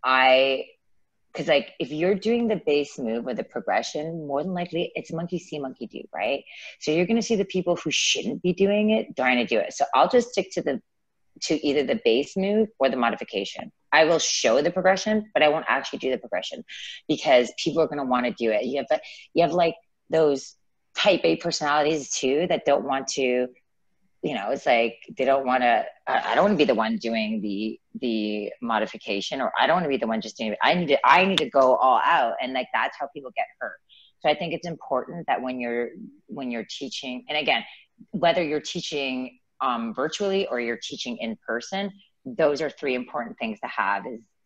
because like if you're doing the base move or the progression, more than likely it's monkey see, monkey do, right? So you're going to see the people who shouldn't be doing it trying to do it. So I'll just stick to either the base move or the modification. I will show the progression, but I won't actually do the progression because people are going to want to do it. You have like those type A personalities too that don't want to, it's like they don't want to. I don't want to be the one doing the modification, or I don't want to be the one just doing it. I need to go all out, and like that's how people get hurt. So I think it's important that when you're teaching, and again, whether you're teaching virtually or you're teaching in person, those are 3 important things to have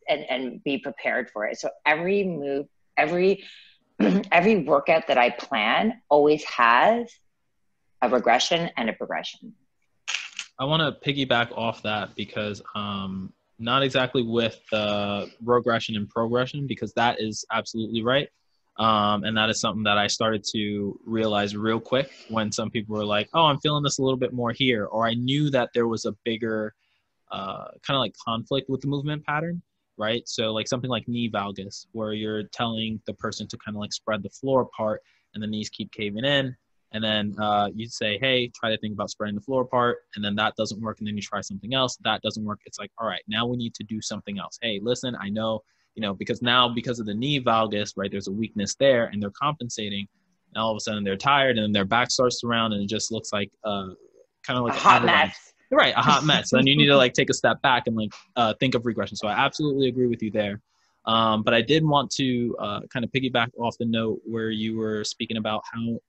and be prepared for it. So every move, every workout that I plan always has a regression and a progression. I want to piggyback off that because not exactly with regression and progression, because that is absolutely right. And that is something that I started to realize real quick when some people were like, oh, I'm feeling this a little bit more here. Or I knew that there was a bigger kind of like conflict with the movement pattern, right? So like something like knee valgus, where you're telling the person to kind of like spread the floor apart and the knees keep caving in. And then you'd say, hey, try to think about spreading the floor apart. And then that doesn't work. And then you try something else. That doesn't work. It's like, all right, now we need to do something else. Hey, listen, I know, because of the knee valgus, right, there's a weakness there and they're compensating. And all of a sudden they're tired and then their back starts to round and it just looks like kind of like a hot mess. Right, a hot mess. Then you need to like take a step back and like think of regression. So I absolutely agree with you there. But I did want to kind of piggyback off the note where you were speaking about how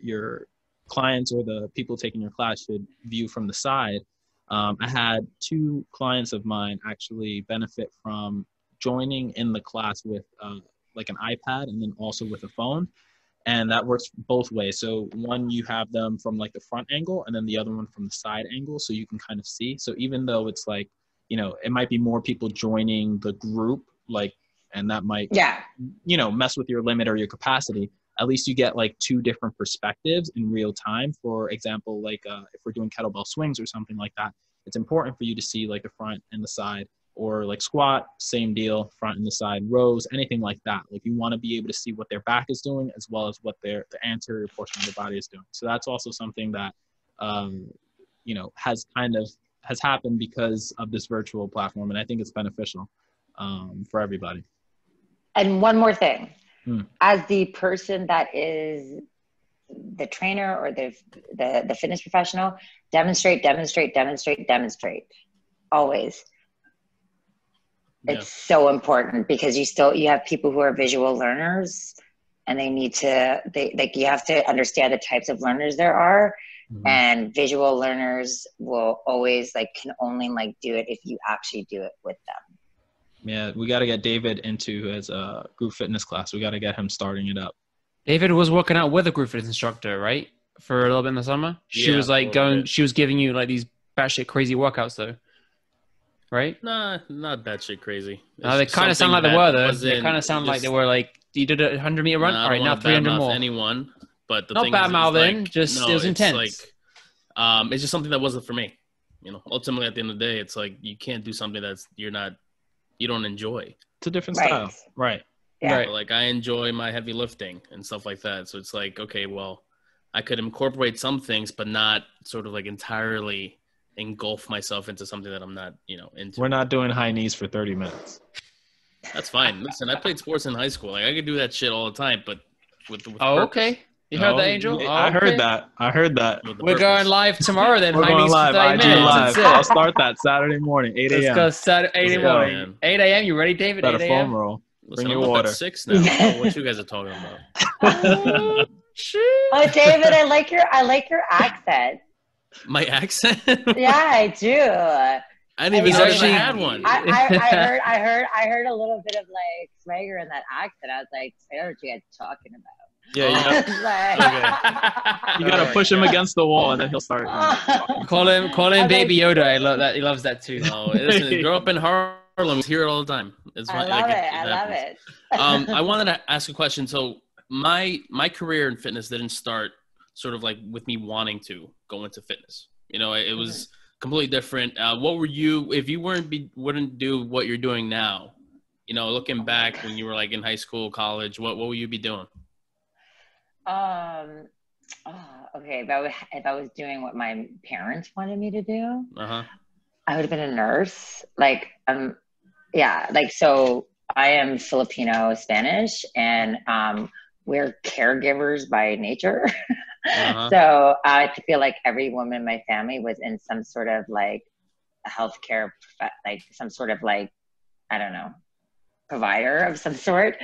your clients or the people taking your class should view from the side. I had 2 clients of mine actually benefit from joining in the class with like an iPad and then also with a phone. And that works both ways. So one, you have them from like the front angle and then the other one from the side angle. So you can kind of see. So even though it's like, it might be more people joining the group, like, and that might, mess with your limit or your capacity. At least you get like 2 different perspectives in real time. For example, like if we're doing kettlebell swings or something like that, it's important for you to see like the front and the side, or like squat, same deal, front and the side, rows, anything like that. Like you want to be able to see what their back is doing as well as what the anterior portion of their body is doing. So that's also something that, has happened because of this virtual platform. And I think it's beneficial for everybody. And one more thing. As the person that is the trainer or the fitness professional, demonstrate, always. Yeah. It's so important because you have people who are visual learners and you have to understand the types of learners there are. And visual learners will always can only do it if you actually do it with them. Yeah, we got to get David into his group fitness class. We got to get him starting it up. David was working out with a group fitness instructor, right? For a little bit in the summer. She was she was giving you these batshit crazy workouts though. Right? Nah, not batshit crazy. They kind of sound like they were though. They kind of sound like they were You did a 100-meter run. No, All right, now 300 more. Anyone, but the Not thing bad is mouthing, like, just no, it was it's intense. like, it's just something that wasn't for me. You know, ultimately at the end of the day, it's like you can't do something you don't enjoy. It's a different style, right? Yeah. Right. So, like I enjoy my heavy lifting and stuff like that. So it's like, okay, well, I could incorporate some things, but not sort of like entirely engulf myself into something that I'm not, into. We're not doing high knees for 30 minutes. That's fine. Listen, I played sports in high school. Like I could do that shit all the time, but with Oh, purpose. okay. You heard that, Angel? I heard that. We're going live tomorrow then. We're High going knees live. for 30 IG minutes. live. That's it. I'll start that Saturday morning, 8 a.m. Let's go Saturday 8 Let's a.m. 8 a.m. You ready, David? Got 8 a foam a.m. roll. Listen, Bring I'm your up water. at 6 now. I don't know what you guys are talking about. Oh, shit. Oh, David, I like your accent. My accent? Yeah, I do. I didn't even notice I actually- had one. I heard a little bit of like swagger in that accent. I was like, I don't know what you guys are talking about. Yeah, Like- you gotta push him against the wall, and then he'll start. Call him Okay. Baby Yoda. I love that. He loves that too. No, listen, grow up in Harlem, hear it all the time. It's I fine. love Like, it. I love happens. it. I wanted to ask a question. So my career in fitness didn't start sort of like with me wanting to go into fitness. It was completely different. What were you, if you wouldn't do what you're doing now, looking back when you were like in high school, college, what would you be doing? Okay. If I was doing what my parents wanted me to do, Uh-huh. I would have been a nurse. Like, yeah, like, so I am Filipino Spanish, and we're caregivers by nature. Uh-huh. So I feel like every woman in my family was in some sort of like healthcare, like some sort of like, I don't know, provider of some sort.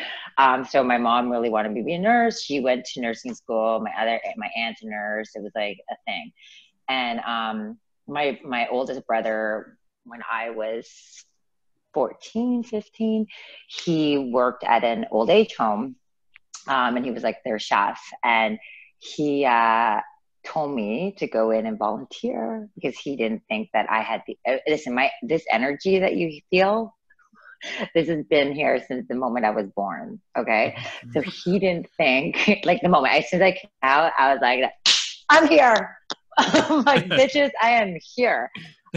So my mom really wanted me to be a nurse. She went to nursing school. My aunt's a nurse. It was like a thing. And my oldest brother, when I was 14, 15, he worked at an old age home, and he was like their chef. And he told me to go in and volunteer because he didn't think that I had this energy that you feel. This has been here since the moment I was born. Okay. So he didn't think, like, the moment, as soon as I came out, I was like, I'm here. I'm like, bitches, I am here.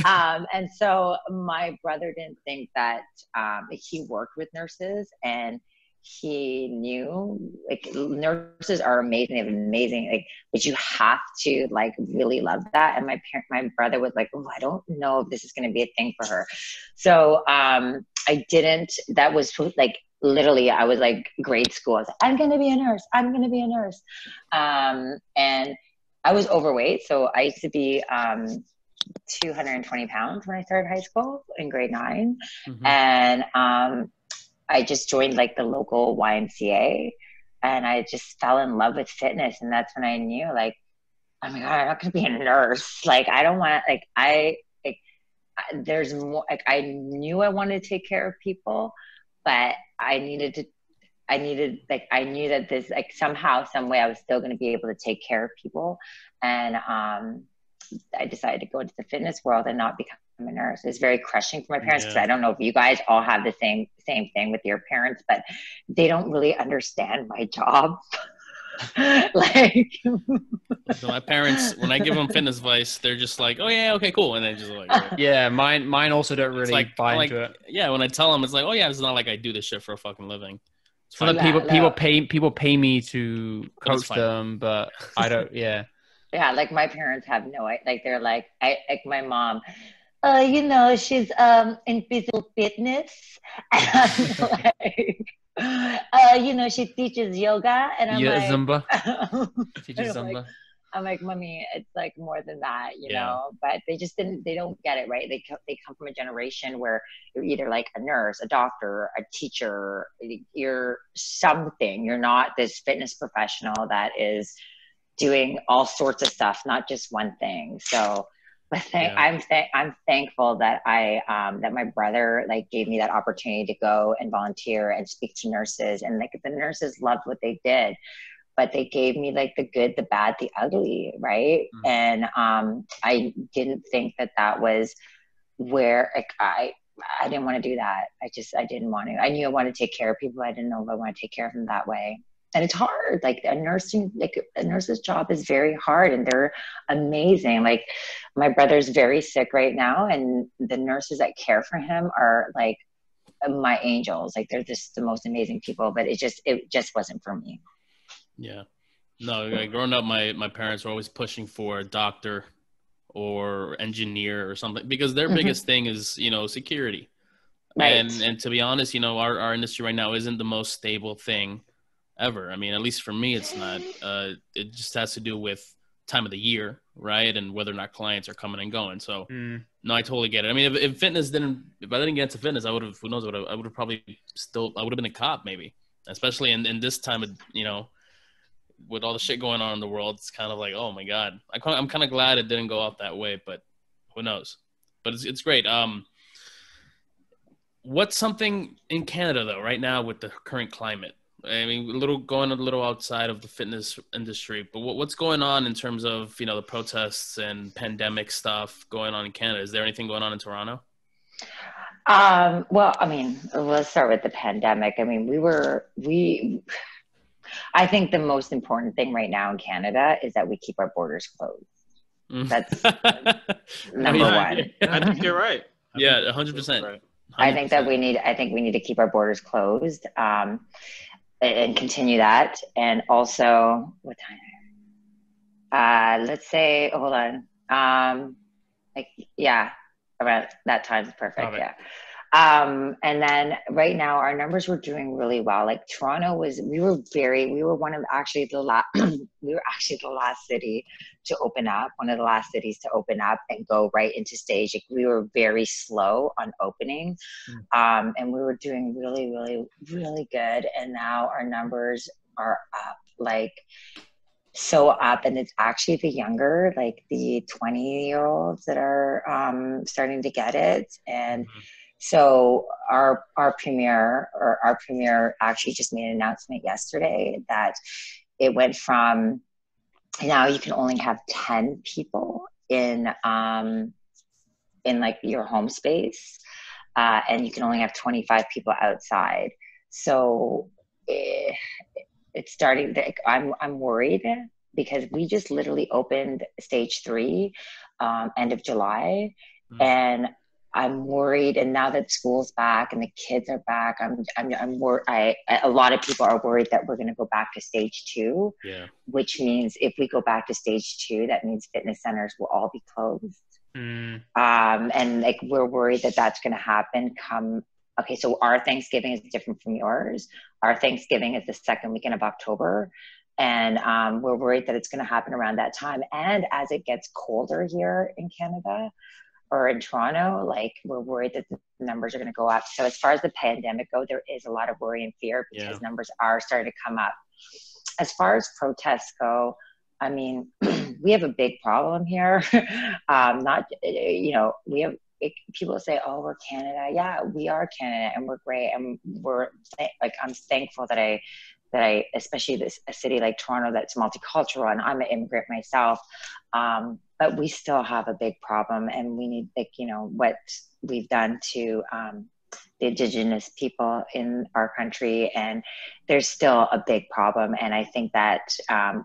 And so my brother didn't think that he worked with nurses, and he knew, like, nurses are amazing, like, but you have to like really love that. And my brother was like, oh, I don't know if this is going to be a thing for her. So I didn't. That was like literally, I was like grade school. I was like, I'm going to be a nurse. I'm going to be a nurse. And I was overweight, so I used to be 220 pounds when I started high school in grade 9. Mm-hmm. And I just joined like the local YMCA, and I just fell in love with fitness. And that's when I knew, like, oh my God, I'm not going to be a nurse. Like, I don't want, there's more, like, I knew I wanted to take care of people, but I knew that this, like, somehow, some way I was still going to be able to take care of people. And I decided to go into the fitness world and not become a nurse. It was very crushing for my parents, because I don't know if you guys all have the same thing with your parents, but they don't really understand my job. Like, So my parents, when I give them fitness advice, they're just like, "Oh yeah, okay, cool," and they just like, yeah, mine also don't really buy into it. Yeah, when I tell them, it's like, "Oh yeah, it's not like I do this shit for a fucking living." For the people pay me to coach them, but I don't. Yeah. Yeah, like my parents have no idea. Like, they're like, like my mom, she's in physical fitness, and like, she teaches yoga, and I'm like, Zumba. Teaches Zumba. I'm like, mommy, it's like more than that, you know. But they don't get it, right? They come from a generation where you're either like a nurse, a doctor, a teacher. You're something. You're not this fitness professional that is doing all sorts of stuff, not just one thing. So, but I'm thankful that that my brother like gave me that opportunity to go and volunteer and speak to nurses, and like the nurses loved what they did, but they gave me like the good, the bad, the ugly, right? Mm-hmm. And I didn't think that was where, like, I didn't want to do that. I didn't want to. I knew I wanted to take care of people. I didn't know if I want to take care of them that way. And it's hard. Like a nurse's job is very hard, and they're amazing. Like my brother's very sick right now, and the nurses that care for him are like my angels. Like they're just the most amazing people, but it just wasn't for me. Yeah. No, like growing up, my parents were always pushing for a doctor or engineer or something, because their biggest thing is, you know, security. Right. And to be honest, you know, our industry right now isn't the most stable thing ever. I mean, at least for me, it's not. It just has to do with time of the year, right? And whether or not clients are coming and going. So no, I totally get it. I mean, if I didn't get into fitness, I would have, who knows what, I would have probably I would have been a cop maybe, especially in this time of, you know, with all the shit going on in the world. It's kind of like, oh my God, I'm kind of glad it didn't go out that way, but who knows? But it's great. What's something in Canada though, right now with the current climate? I mean, going a little outside of the fitness industry, but what's going on in terms of, you know, the protests and pandemic stuff going on in Canada? Is there anything going on in Toronto? Well, I mean, let's start with the pandemic. I mean, I think the most important thing right now in Canada is that we keep our borders closed. That's number one. I think you're right. Yeah, 100%. Right. I think we need to keep our borders closed. And continue that. And also, what time? Let's say, hold on. Around that time is perfect. Yeah. And then right now our numbers were doing really well. Like Toronto we were actually the last city to open up, one of the last cities to open up and go right into stage. Like we were very slow on opening. And we were doing really, really, really good. And now our numbers are up, like so up. And it's actually the younger, like the 20-year-olds that are starting to get it. And so our premier actually just made an announcement yesterday that it went from, now you can only have 10 people in like your home space, and you can only have 25 people outside. So it's starting to, I'm worried because we just literally opened stage 3 end of July, and I'm worried. And now that school's back and the kids are back, I'm worried. A lot of people are worried that we're going to go back to stage 2, which means if we go back to stage 2, that means fitness centers will all be closed. And like, we're worried that that's going to happen okay. So our Thanksgiving is different from yours. Our Thanksgiving is the second weekend of October. And we're worried that it's going to happen around that time. And as it gets colder here in Canada, or in Toronto, like we're worried that the numbers are going to go up. So as far as the pandemic go, there is a lot of worry and fear because numbers are starting to come up. As far as protests go, I mean, we have a big problem here. People say, oh, we're Canada. Yeah, we are Canada and we're great. And I'm thankful that I, especially a city like Toronto that's multicultural, and I'm an immigrant myself. But we still have a big problem, and we need, like, you know, what we've done to the Indigenous people in our country, and there's still a big problem. And I think that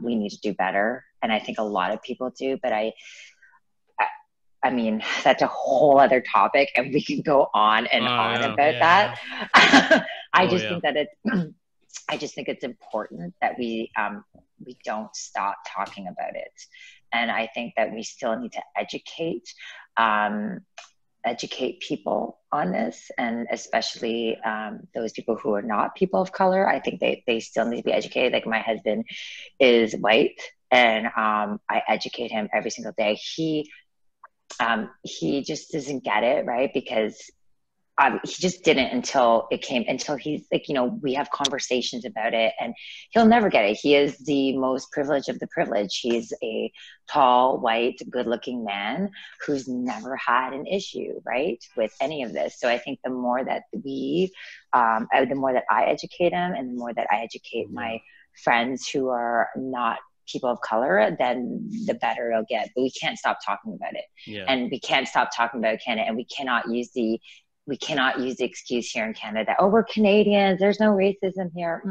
we need to do better, and I think a lot of people do. But I mean, that's a whole other topic, and we can go on and on about that. I just think it's important that we don't stop talking about it. And I think that we still need to educate people on this, and especially those people who are not people of color. I think they still need to be educated. Like my husband is white, and I educate him every single day. He just doesn't get it, right? Because he just didn't until he's like, you know, we have conversations about it, and he'll never get it. He is the most privileged of the privileged. He's a tall, white, good-looking man who's never had an issue, right, with any of this. So I think the more that the more that I educate him, and the more that I educate my friends who are not people of color, then the better it'll get. But we can't stop talking about it. And we can't stop talking about Canada, and we cannot use the we cannot use the excuse here in Canada, oh, we're Canadians, there's no racism here.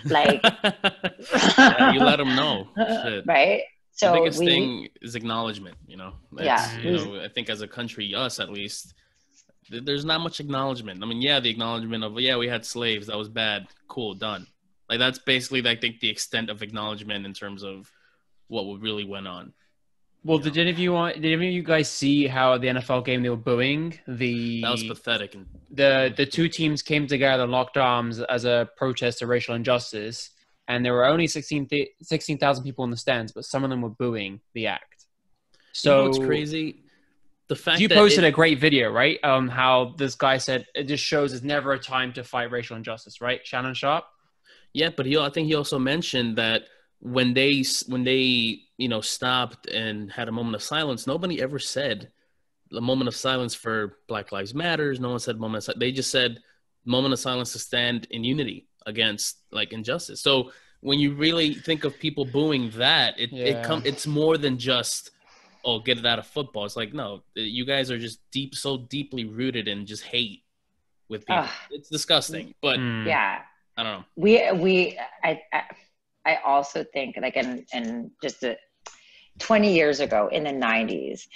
Like, yeah, you let them know. Shit. Right? So the biggest thing is acknowledgement, you know. You know, I think as a country, us at least, there's not much acknowledgement. I mean, yeah, the acknowledgement of, yeah, we had slaves, that was bad, cool, done. Like, that's basically, I think, the extent of acknowledgement in terms of what really went on. Well, did any of you guys see how the NFL game they were booing? That was pathetic. And the two teams came together and locked arms as a protest to racial injustice, and there were only 16,000 people in the stands, but some of them were booing the act. So, you know what's crazy? The fact you posted a great video, right? How this guy said it just shows it's never a time to fight racial injustice, right? Shannon Sharp. Yeah, but I think he also mentioned that when they you know, stopped and had a moment of silence, nobody ever said a moment of silence for Black Lives Matters. No one said moment of silence. They just said moment of silence to stand in unity against like injustice. So when you really think of people booing that, it's more than just, oh, get it out of football. It's like, no, you guys are just so deeply rooted in just hate with people. It's disgusting, but yeah, I don't know. I also think, like, in just 20 years ago in the 90s,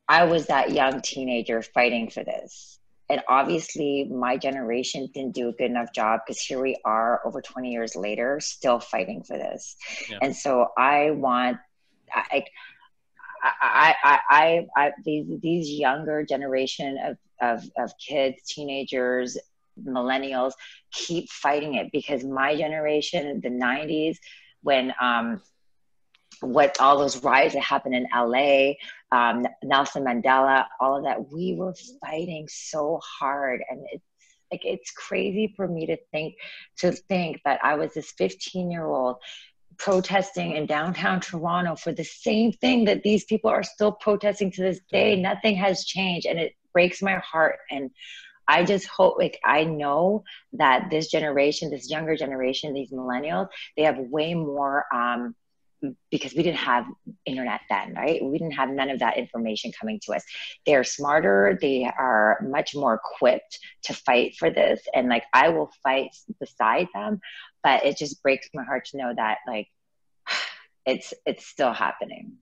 I was that young teenager fighting for this. And obviously my generation didn't do a good enough job, because here we are over 20 years later, still fighting for this. Yeah. And so these younger generation of kids, teenagers, millennials keep fighting it, because my generation, the 90s, when what all those riots that happened in LA, Nelson Mandela, all of that, we were fighting so hard. And it's crazy for me to think that I was this 15-year-old protesting in downtown Toronto for the same thing that these people are still protesting to this day. Nothing has changed, and it breaks my heart. And I just hope, like, I know that this generation, this younger generation, these millennials, they have way more, because we didn't have internet then, right? We didn't have none of that information coming to us. They're smarter. They are much more equipped to fight for this. And like, I will fight beside them, but it just breaks my heart to know that, like, it's still happening.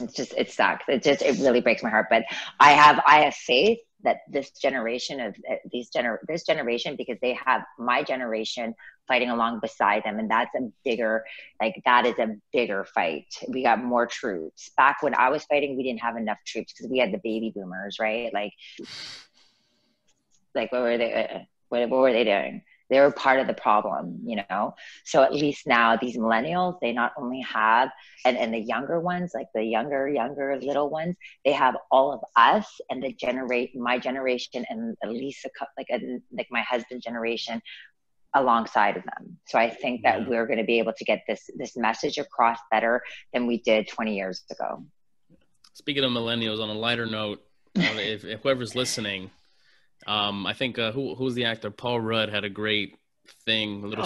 It sucks. It really breaks my heart. But I have faith that this generation, because they have my generation fighting along beside them, and that is a bigger fight. We got more troops. Back when I was fighting, we didn't have enough troops because we had the baby boomers, right? Like what were they? What were they doing? They were part of the problem, you know? So at least now these millennials, they not only have, and the younger ones, like the younger little ones, they have all of us and my generation, and at least like my husband's generation alongside of them. So I think that we're going to be able to get this message across better than we did 20 years ago. Speaking of millennials, on a lighter note, if whoever's listening, I think who's the actor? Paul Rudd had a great thing. I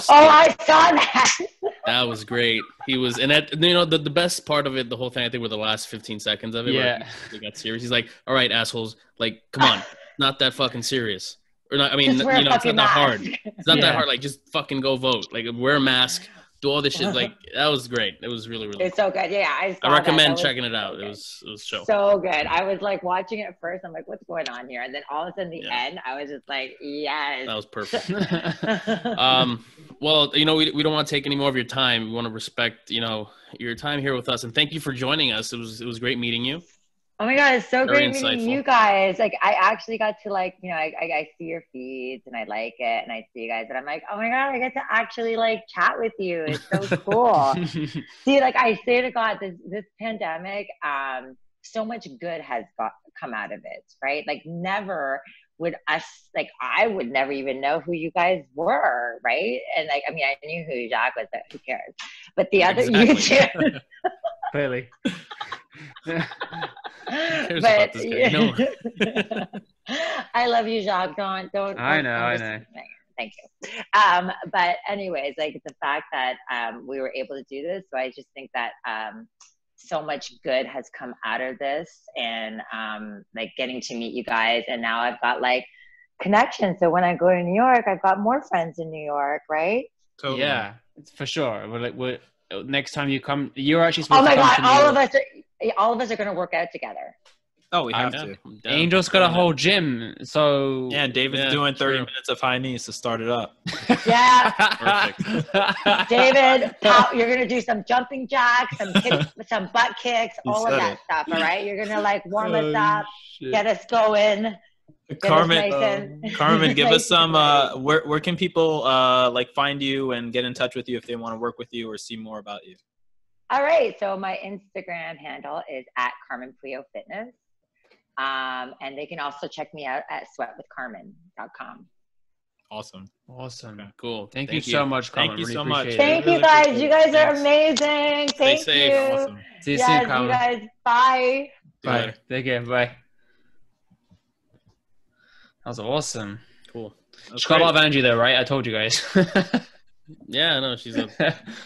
saw that. That was great. He was, and that, you know, the best part of it, the whole thing, I think, were the last 15 seconds of it. Yeah. Where he got serious. He's like, "All right, assholes, like, come on, not that fucking serious." Or not, I mean, you know, it's not that hard. It's not that hard. Like, just fucking go vote. Like, wear a mask. Do all this shit. Like, that was great. It was really, really It's so good. Yeah, I recommend checking it out. It was show. So good. I was like watching it first. I'm like, what's going on here? And then all of a sudden, the end, I was just like, yes. That was perfect. Well, you know, we don't want to take any more of your time. We want to respect, you know, your time here with us, and thank you for joining us. It was great meeting you. Oh my God, it's so great meeting you guys. Like, I actually got to, like, you know, I see your feeds and I like it, and I see you guys, and I'm like, oh my God, I get to actually like chat with you. It's so cool. See, like, I say to God, this pandemic, so much good has come out of it, right? Like, never would us, like, I would never even know who you guys were, right? And like, I mean, I knew who Jacques was, but who cares? But the other, you too. Clearly. But no. I love you, Jacques. Don't. I know. Thank you. But anyways, like, the fact that we were able to do this, so I just think that so much good has come out of this, and like getting to meet you guys, and now I've got like connections. So when I go to New York, I've got more friends in New York, right? Totally. Yeah, for sure. Next time you come, you're actually supposed to come. Oh my God! All of us are going to work out together. Oh, we have to. Angel's got a whole gym, so yeah. David's doing 30 minutes of high knees to start it up. Yeah, perfect. David, you're gonna do some jumping jacks, some butt kicks, all of that stuff. All right, you're gonna like warm us up, get us going. Carmen, give us some. Where can people like find you and get in touch with you if they want to work with you or see more about you? All right, so my Instagram handle is at Carmen Puyo Fitness. And they can also check me out at sweatwithcarmen.com. Awesome. Okay, cool. Thank you so much, Carmen. Thank you so much. Thank you guys. You guys are amazing. Thank you. Awesome. See you soon, Carmen. You guys. Bye. Bye. Take care. Bye. That was awesome. Cool. She's got a lot of energy though, right? I told you guys. Yeah, no, she's a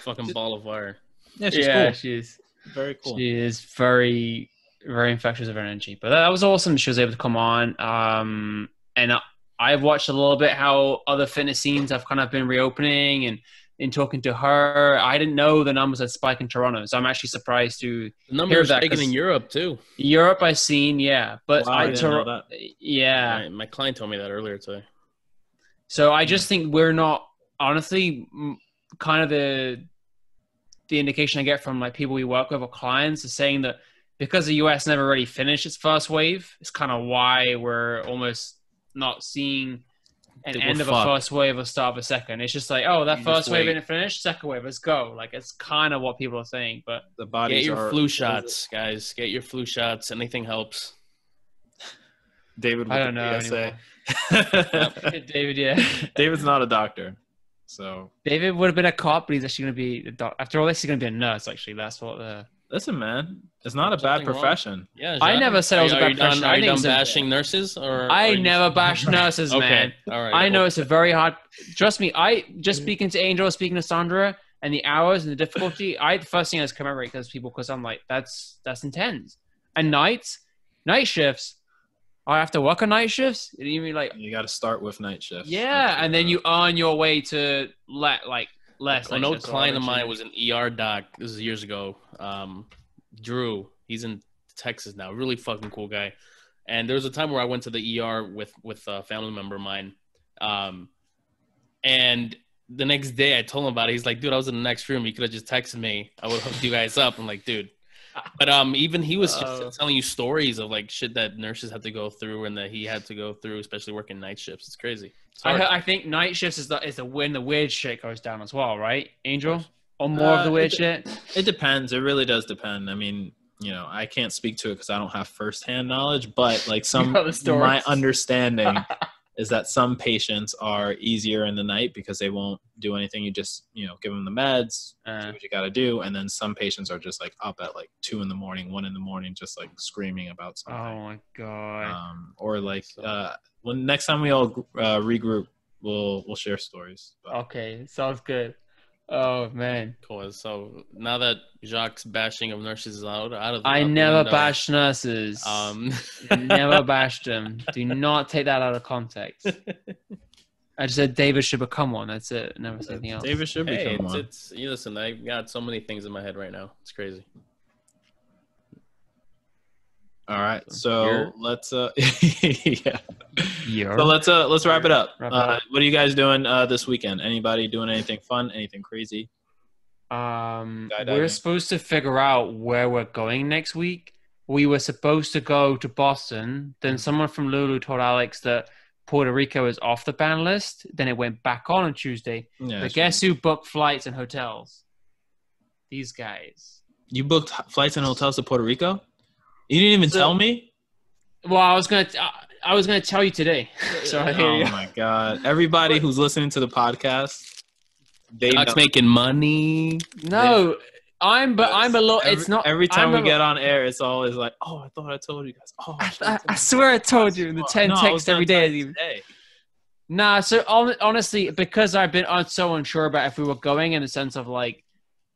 fucking ball of fire. Yeah, she's cool. She is. Very cool. She is very, very infectious of energy. But that was awesome. She was able to come on. And I've watched a little bit how other fitness scenes have kind of been reopening, and in talking to her, I didn't know the numbers had spiked in Toronto. So I'm actually surprised to hear that. Spiking in Europe too. Europe I've seen, yeah. But wow, I didn't know that. Yeah. My client told me that earlier today. So I just think we're not, honestly, kind of the indication I get from like people we work with or clients is saying that because the US never really finished its first wave, it's kind of why we're almost not seeing an end of a first wave or start of a second. It's just like, oh, that first wave didn't finish, second wave, let's go. Like, it's kind of what people are saying. But the bodies get your flu shots, guys. Get your flu shots. Anything helps. David, I don't know anymore. David, yeah. David's not a doctor, so David would have been a cop, but he's actually going to be a doctor. After all this, he's going to be a nurse. Actually, that's what the. Listen, man, it's not a bad profession. Wrong. Yeah, I never said it was a bad profession. Are you done bashing nurses? I never bash nurses, man. Okay. All right. I know it's a very hard. Trust me, I just speaking to Angel, speaking to Sandra, and the hours and the difficulty. The first thing I just commemorate those people because I'm like, that's intense. And night shifts. I have to work on night shifts. You mean like you got to start with night shifts? Yeah, and then you earn your way to less. An old client of mine was an ER doc. This is years ago. Drew, he's in Texas now. Really fucking cool guy. And there was a time where I went to the ER with a family member of mine. And the next day I told him about it. He's like, dude, I was in the next room. You could have just texted me. I would have hooked you guys up. I'm like, dude. But even he was just telling you stories of like shit that nurses have to go through and that he had to go through, especially working night shifts. It's crazy. I think night shifts is when the weird shit goes down as well, right, Angel? Or more of the weird shit? It depends. It really does depend. I mean, I can't speak to it because I don't have firsthand knowledge, but like my understanding is that some patients are easier in the night because they won't do anything. You just, give them the meds, do what you got to do. And then some patients are just like up at like 2 a.m, 1 a.m, just like screaming about something. Oh my God. Or like, when next time we all regroup, we'll share stories. But. Okay. Sounds good. Oh man. Cool. So now that Jacques' bashing of nurses is out of the I never bash nurses. Never bashed them. Do not take that out of context. I just said David should become one. That's it. Never said anything else. David should become one. Listen, I got so many things in my head right now. It's crazy. All right, so let's yeah. So let's wrap it up. What are you guys doing this weekend? Anybody doing anything fun? Anything crazy? We're supposed to figure out where we're going next week. We were supposed to go to Boston. Then someone from Lulu told Alex that Puerto Rico is off the ban list. Then it went back on Tuesday. Yeah, but guess who booked flights and hotels? These guys. You booked flights and hotels to Puerto Rico? You didn't even tell me? Well, I was gonna tell you today. So oh my God! Everybody who's listening to the podcast, Doc's making money. No, I'm a little. It's not. Every time we get on air, it's always like, "Oh, I thought I told you guys." Oh, I swear I told you. The 10 texts every day. Nah, so honestly, because I've been so unsure about if we were going in the sense of like,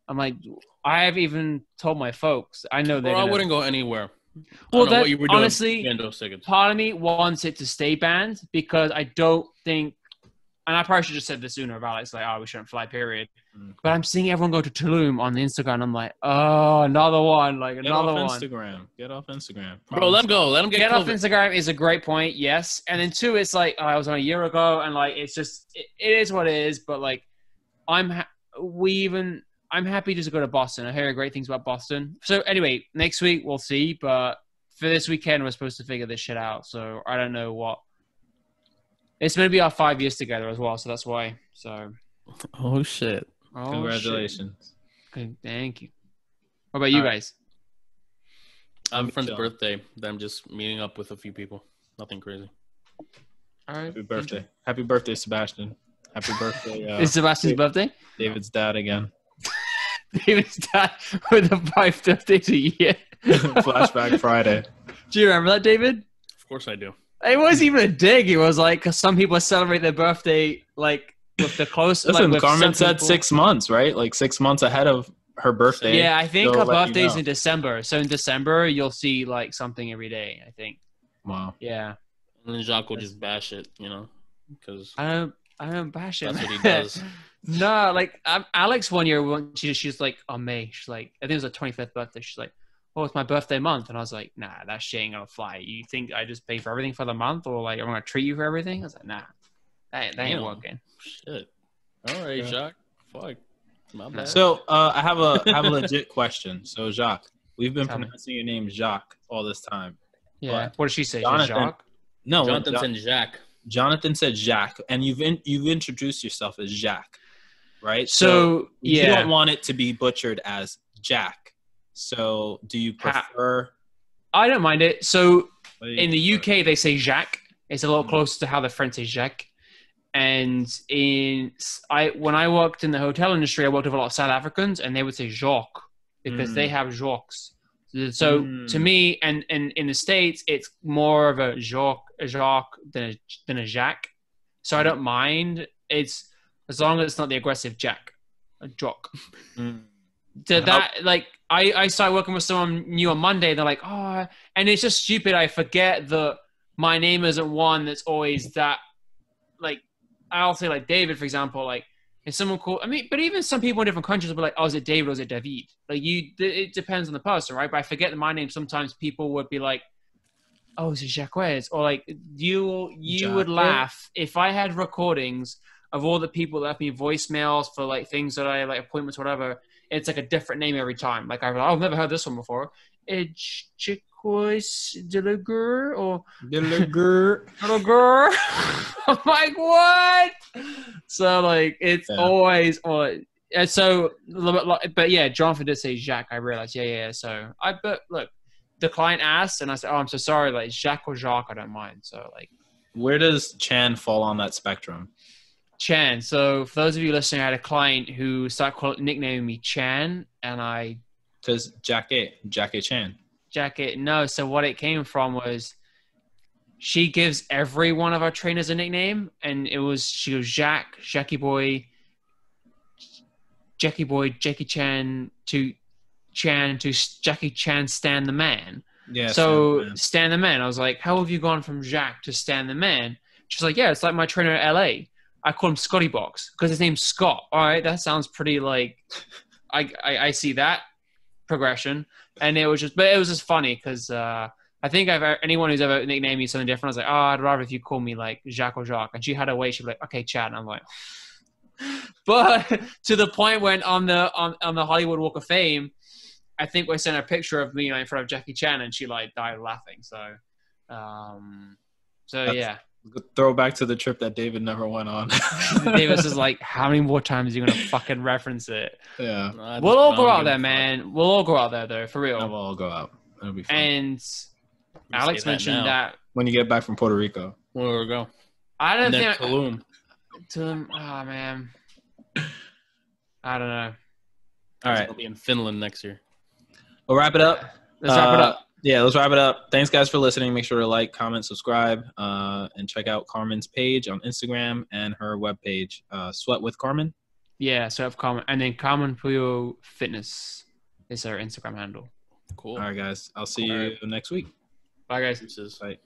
I'm like, I have even told my folks. I know I wouldn't go anywhere. Well, what you were doing, honestly, part of me wants it to stay banned because I don't think, and I probably should have just said this sooner about Alex, like, oh, we shouldn't fly, period. But I'm seeing everyone go to Tulum on the Instagram. I'm like, oh, another one, like another one. Get off Instagram. Bro, let him go. Let him get off Instagram is a great point, yes. And then two, it's like, I was on a year ago, and like, it's just, it is what it is. But like, I'm happy just to go to Boston. I hear great things about Boston. So anyway, next week we'll see. But for this weekend, we're supposed to figure this shit out. So I don't know what. It's going to be our 5 years together as well. So that's why. So. Oh shit! Congratulations. Shit. Okay, thank you. What about you guys? I'm friend's birthday. Then I'm just meeting up with a few people. Nothing crazy. All right. Happy birthday! Happy birthday, Sebastian. Happy birthday. Is Sebastian's birthday? David's dad again. David's dad with the 5 birthdays a year. Flashback Friday. Do you remember that, David? Of course I do. It wasn't even a dig. It was like, cause some people celebrate their birthday like with the close. Listen, like, Carmen said 6 months, right? Like 6 months ahead of her birthday. Yeah, I think her birthday's in December. So in December, you'll see like something every day, I think. Wow. Yeah. And then Jacques will just bash it, because I don't bash it. That's what he does. No, like Alex one year, she's like, on May, she's like, I think it was her 25th birthday. She's like, oh, it's my birthday month. And I was like, nah, that shit ain't gonna fly. You think I just pay for everything for the month, or like I'm gonna treat you for everything? I was like, nah, that ain't working. Shit. All right, Jacques. Fuck. My bad. So I have a legit question. So Jacques, we've been pronouncing your name Jacques all this time. Yeah. What did she say? Jacques? No, Jonathan said Jacques. Jonathan said Jacques, and you've introduced yourself as Jacques, right? So yeah, you don't want it to be butchered as Jack. So do you prefer? I don't mind it. So in the UK, they say Jacques. It's a little closer to how the French say Jacques. And when I worked in the hotel industry, I worked with a lot of South Africans, and they would say Jacques because they have Jacques. So to me, and in the States, it's more of a Jacques than a Jacques. So I don't mind. It's as long as it's not the aggressive Jack, a Jock. So that, like, I started working with someone new on Monday. They're like, oh, and it's just stupid. I forget that my name isn't one that's always that, like, I'll say like David, for example, like if someone called, I mean, but even some people in different countries will be like, oh, is it David or is it David? Like it depends on the person, right? But I forget that my name, sometimes people would be like, oh, is it Jacques? Or like you would laugh if I had recordings of all the people that left me voicemails for like things that I like, appointments, whatever. It's like a different name every time. Like I've never heard this one before. It's Chicois Delagur or Delagur. I'm like, what? So like it's always and so, but yeah, Jonathan did say Jacques. I realized, yeah. So but look, the client asked, and I said, oh, I'm so sorry. Like Jacques or Jacques, I don't mind. So like, where does Chan fall on that spectrum? Chan. So for those of you listening, I had a client who started nicknaming me Chan, and I says Jackie Chan. Jackie. No. So what it came from was she gives every one of our trainers a nickname, and she goes Jackie Boy, Jackie Chan to Jackie Chan Stan the Man. Yeah. So Stan the Man. I was like, how have you gone from Jacques to Stan the Man? She's like, yeah, it's like my trainer in LA. I call him Scotty Box because his name's Scott. All right, that sounds pretty like I see that progression, and it was just funny because I think anyone who's ever nicknamed me something different, I was like, oh, I'd rather if you call me like Jacques or Jacques, and she had a way. She'd be like, okay, Chad, and I'm like, but to the point when on the Hollywood Walk of Fame, I think we sent a picture of me in front of Jackie Chan, and she like died laughing. So, yeah. Throwback to the trip that David never went on. Davis is like, how many more times are you going to fucking reference it? Yeah. We'll all go out there, man. We'll all go out there, though, for real. Yeah, we'll all go out. It'll be fun. And Alex mentioned that. When you get back from Puerto Rico. Where we go. I don't think. Tulum. Oh, man. I don't know. All right. I'll be in Finland next year. We'll wrap it up. Let's wrap it up. Yeah, let's wrap it up. Thanks, guys, for listening. Make sure to like, comment, subscribe, and check out Carmen's page on Instagram and her webpage, Sweat with Carmen. Yeah, so have Carmen, and then Carmen Puyo Fitness is her Instagram handle. Cool. All right, guys. I'll see you next week. Bye, guys. Deuces. Bye.